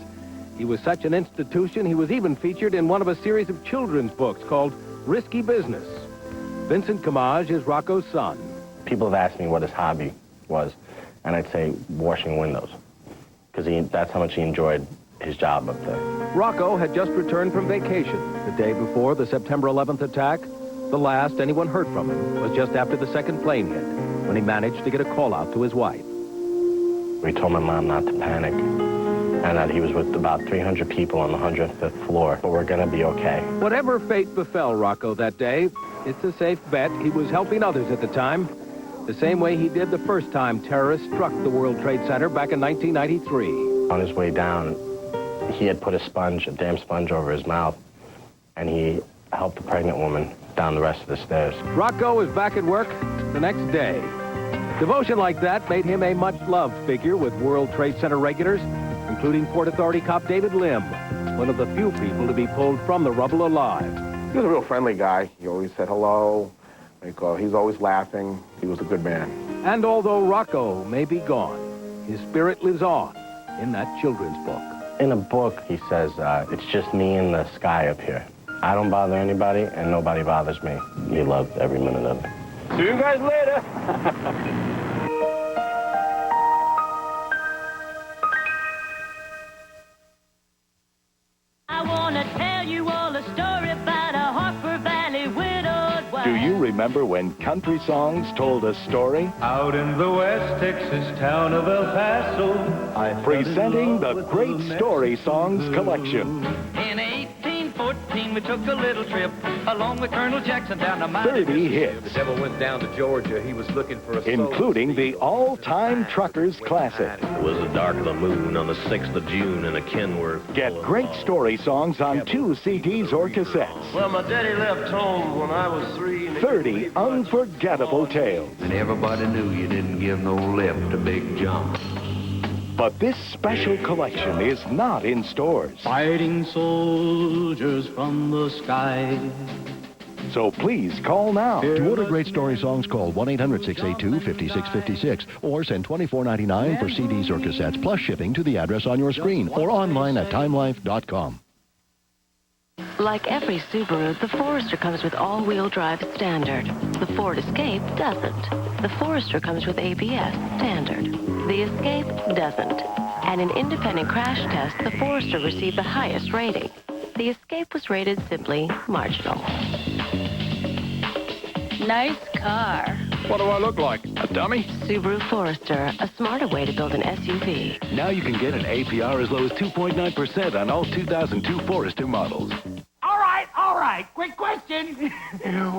He was such an institution, he was even featured in one of a series of children's books called Risky Business. Vincent Kamaj is Rocco's son. People have asked me what his hobby was, and I'd say washing windows, because that's how much he enjoyed his job up there. Rocco had just returned from vacation the day before the September 11th attack. The last anyone heard from him was just after the second plane hit, when he managed to get a call out to his wife. We told my mom not to panic, and that he was with about 300 people on the 105th floor, but we're going to be okay. Whatever fate befell Rocco that day, it's a safe bet he was helping others at the time, the same way he did the first time terrorists struck the World Trade Center back in 1993. On his way down, he had put a damn sponge over his mouth, and he helped a pregnant woman down the rest of the stairs. Rocco was back at work the next day. Devotion like that made him a much-loved figure with World Trade Center regulars, including Port Authority cop David Lim, one of the few people to be pulled from the rubble alive. He was a real friendly guy. He always said hello. He's always laughing. He was a good man. And although Rocco may be gone, his spirit lives on in that children's book. In a book, he says, it's just me and the sky up here. I don't bother anybody, and nobody bothers me. He loved every minute of it. See you guys later. I want to tell you all a story about a Harper Valley widowed wife. Do you remember when country songs told a story? Out in the West Texas town of El Paso, Presenting the Great Story Songs Collection. In 1814, we took a little trip along with Colonel Jackson down to Miami. 30 hits. The devil went down to Georgia. He was looking for a soul. Including the all-time Truckers Classic. It was the dark of the moon on the 6th of June in a Kenworth. Get great story songs on 2 CDs or cassettes. Well, my daddy left home when I was 3. 30 unforgettable tales. And everybody knew you didn't give no lip to Big John. But this special collection is not in stores. Fighting soldiers from the sky. So please call now. To order great story songs, call 1-800-682-5656 or send $24.99 for CDs or cassettes plus shipping to the address on your screen or online at timelife.com. Like every Subaru, the Forester comes with all-wheel drive standard. The Ford Escape doesn't. The Forester comes with ABS standard. The Escape doesn't. At an independent crash test, the Forester received the highest rating. The Escape was rated simply marginal. Nice car. What do I look like? A dummy? Subaru Forester, a smarter way to build an SUV. Now you can get an APR as low as 2.9% on all 2002 Forester models. All right. Quick question.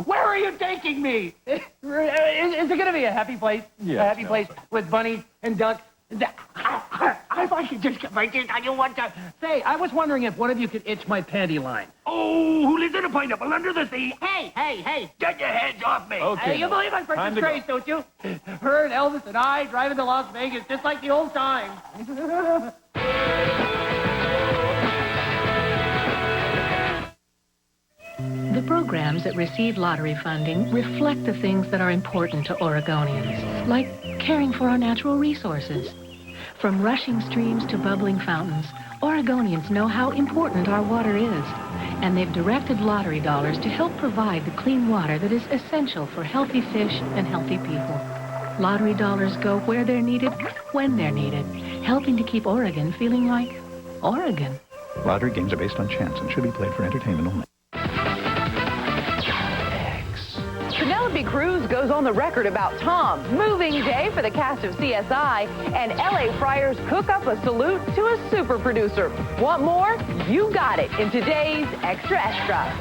Where are you taking me? Is it going to be a happy place? Yes, a happy place with bunnies and ducks? If I could just get my teeth, I don't want to. Say, I was wondering if one of you could itch my panty line. Oh, who lives in a pineapple under the sea? Hey, get your hands off me. Okay. You believe I'm Princess Grace, don't you? Her and Elvis and I driving to Las Vegas just like the old times. The programs that receive lottery funding reflect the things that are important to Oregonians, like caring for our natural resources. From rushing streams to bubbling fountains, Oregonians know how important our water is, and they've directed lottery dollars to help provide the clean water that is essential for healthy fish and healthy people. Lottery dollars go where they're needed, when they're needed, helping to keep Oregon feeling like Oregon. Lottery games are based on chance and should be played for entertainment only. Penelope Cruz goes on the record about Tom, moving day for the cast of CSI, and LA Friars cook up a salute to a super producer. Want more? You got it in today's Extra Extra.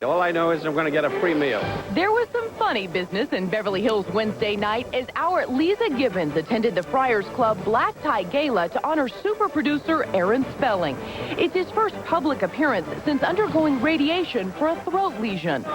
All I know is I'm going to get a free meal. There was some funny business in Beverly Hills Wednesday night as our Lisa Gibbons attended the Friars Club Black Tie Gala to honor super producer Aaron Spelling. It's his first public appearance since undergoing radiation for a throat lesion.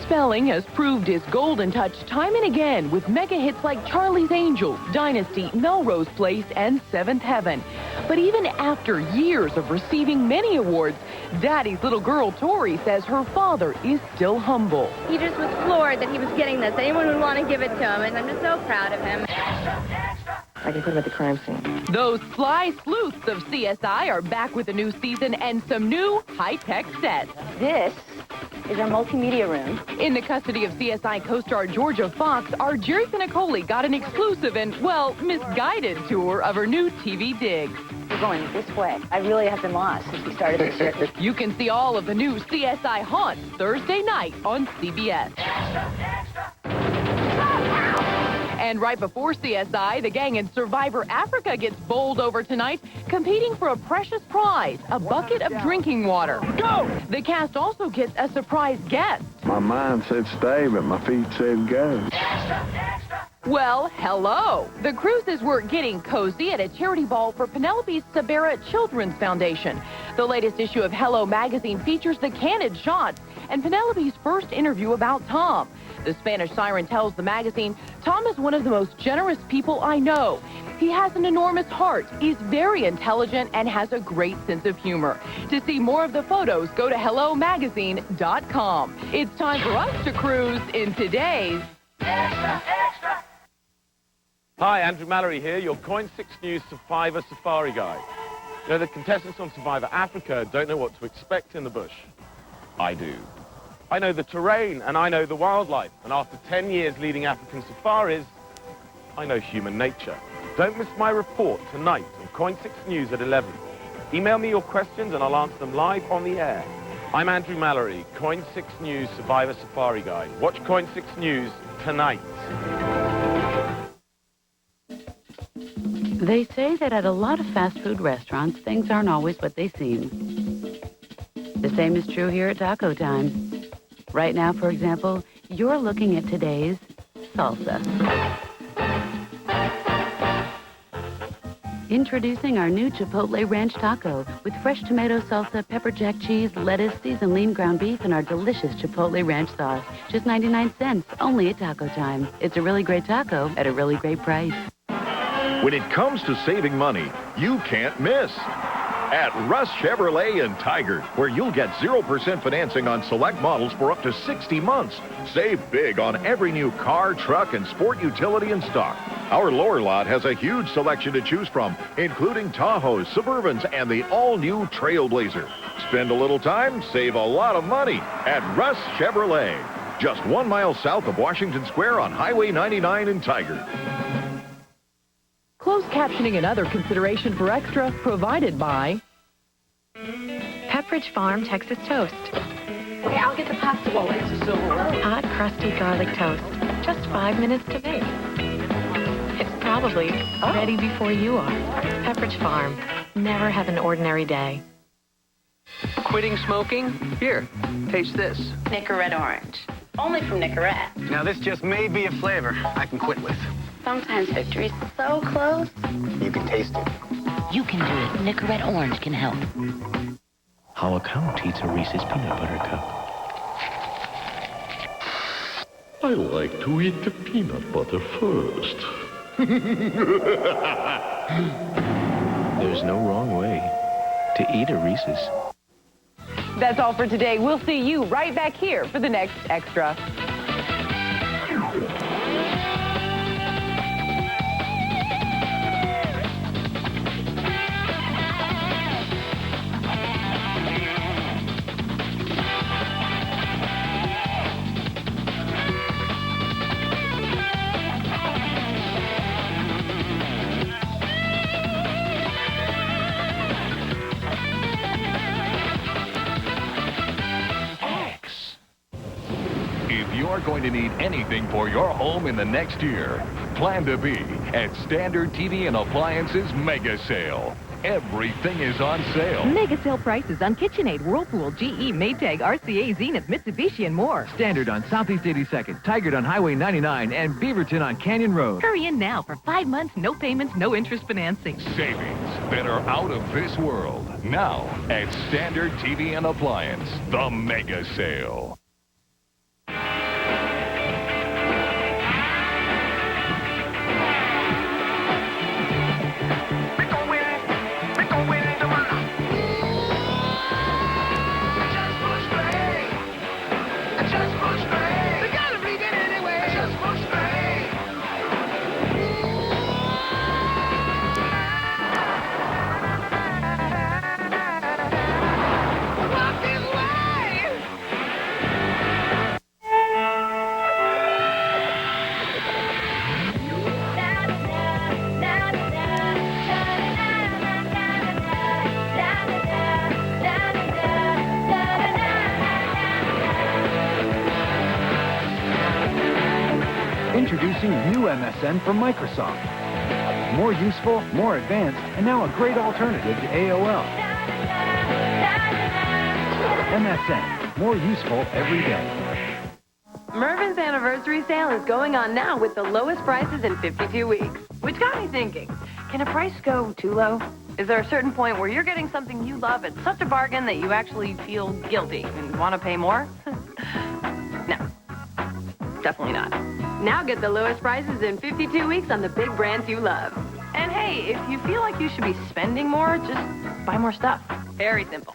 Spelling has proved his golden touch time and again with mega hits like Charlie's Angels, Dynasty, Melrose Place, and Seventh Heaven. But even after years of receiving many awards, Daddy's little girl Tori says her father is still humble. He just was floored that he was getting this. Anyone would want to give it to him, and I'm just so proud of him. I can put him at the crime scene. Those sly sleuths of CSI are back with a new season and some new high-tech sets. This is our multimedia room. In the custody of CSI co-star Georgia Fox, our Jerry Finicoli got an exclusive and, well, misguided tour of her new TV dig. We're going this way. I really have been lost since we started this year. You can see all of the new CSI haunts Thursday night on CBS. And right before CSI, the gang in Survivor Africa gets bowled over tonight, competing for a precious prize, a bucket of drinking water. Go! The cast also gets a surprise guest. My mind said stay, but my feet said go. Well, hello. The Cruises were getting cozy at a charity ball for Penelope's Sabera Children's Foundation. The latest issue of Hello magazine features the candid shots and Penelope's first interview about Tom. The Spanish siren tells the magazine, Tom is one of the most generous people I know. He has an enormous heart, is very intelligent, and has a great sense of humor. To see more of the photos, go to HelloMagazine.com. It's time for us to cruise in today's Extra, Extra. Hi, Andrew Mallory here, your Coin 6 News Survivor Safari Guide. You know, the contestants on Survivor Africa don't know what to expect in the bush. I do. I know the terrain and I know the wildlife, and after 10 years leading African safaris, I know human nature. Don't miss my report tonight on Coin 6 News at 11. Email me your questions and I'll answer them live on the air. I'm Andrew Mallory, Coin 6 News Survivor Safari Guide. Watch Coin 6 News tonight. They say that at a lot of fast food restaurants, things aren't always what they seem. The same is true here at Taco Time. Right now, for example, you're looking at today's salsa. Introducing our new Chipotle Ranch Taco with fresh tomato salsa, pepper jack cheese, lettuce, seasoned lean ground beef, and our delicious Chipotle Ranch sauce. Just 99 cents, only at Taco Time. It's a really great taco at a really great price. When it comes to saving money, you can't miss. At Russ Chevrolet in Tigard, where you'll get 0% financing on select models for up to 60 months. Save big on every new car, truck, and sport utility in stock. Our lower lot has a huge selection to choose from, including Tahoes, Suburbans, and the all-new Trailblazer. Spend a little time, save a lot of money at Russ Chevrolet. Just 1 mile south of Washington Square on Highway 99 in Tigard. Closed captioning and other consideration for Extra provided by Pepperidge Farm Texas Toast. Okay, I'll get the pasta bowl. It's a silverware. Hot, crusty garlic toast. Just 5 minutes to bake. It's probably ready before you are. Pepperidge Farm. Never have an ordinary day. Quitting smoking? Here, taste this. Nicorette Orange. Only from Nicorette. Now, this just may be a flavor I can quit with. Sometimes victory's so close. You can taste it. You can do it. Nicorette Orange can help. How a count eats a Reese's peanut butter cup. I like to eat the peanut butter first. There's no wrong way to eat a Reese's. That's all for today. We'll see you right back here for the next Extra. If you're going to need anything for your home in the next year, Plan to Be at Standard TV and Appliances Mega Sale. Everything is on sale. Mega sale prices on KitchenAid, Whirlpool, GE, Maytag, RCA, Zenith, Mitsubishi, and more. Standard on Southeast 82nd, Tigard on Highway 99, and Beaverton on Canyon Road. Hurry in now for 5 months, no payments, no interest financing. Savings that are out of this world. Now at Standard TV and Appliance, the Mega Sale. Introducing new MSN from Microsoft. More useful, more advanced, and now a great alternative to AOL. MSN, more useful every day. Mervyn's anniversary sale is going on now with the lowest prices in 52 weeks. Which got me thinking, can a price go too low? Is there a certain point where you're getting something you love at such a bargain that you actually feel guilty and want to pay more? No, definitely not. Now get the lowest prices in 52 weeks on the big brands you love. And hey, if you feel like you should be spending more, just buy more stuff. Very simple.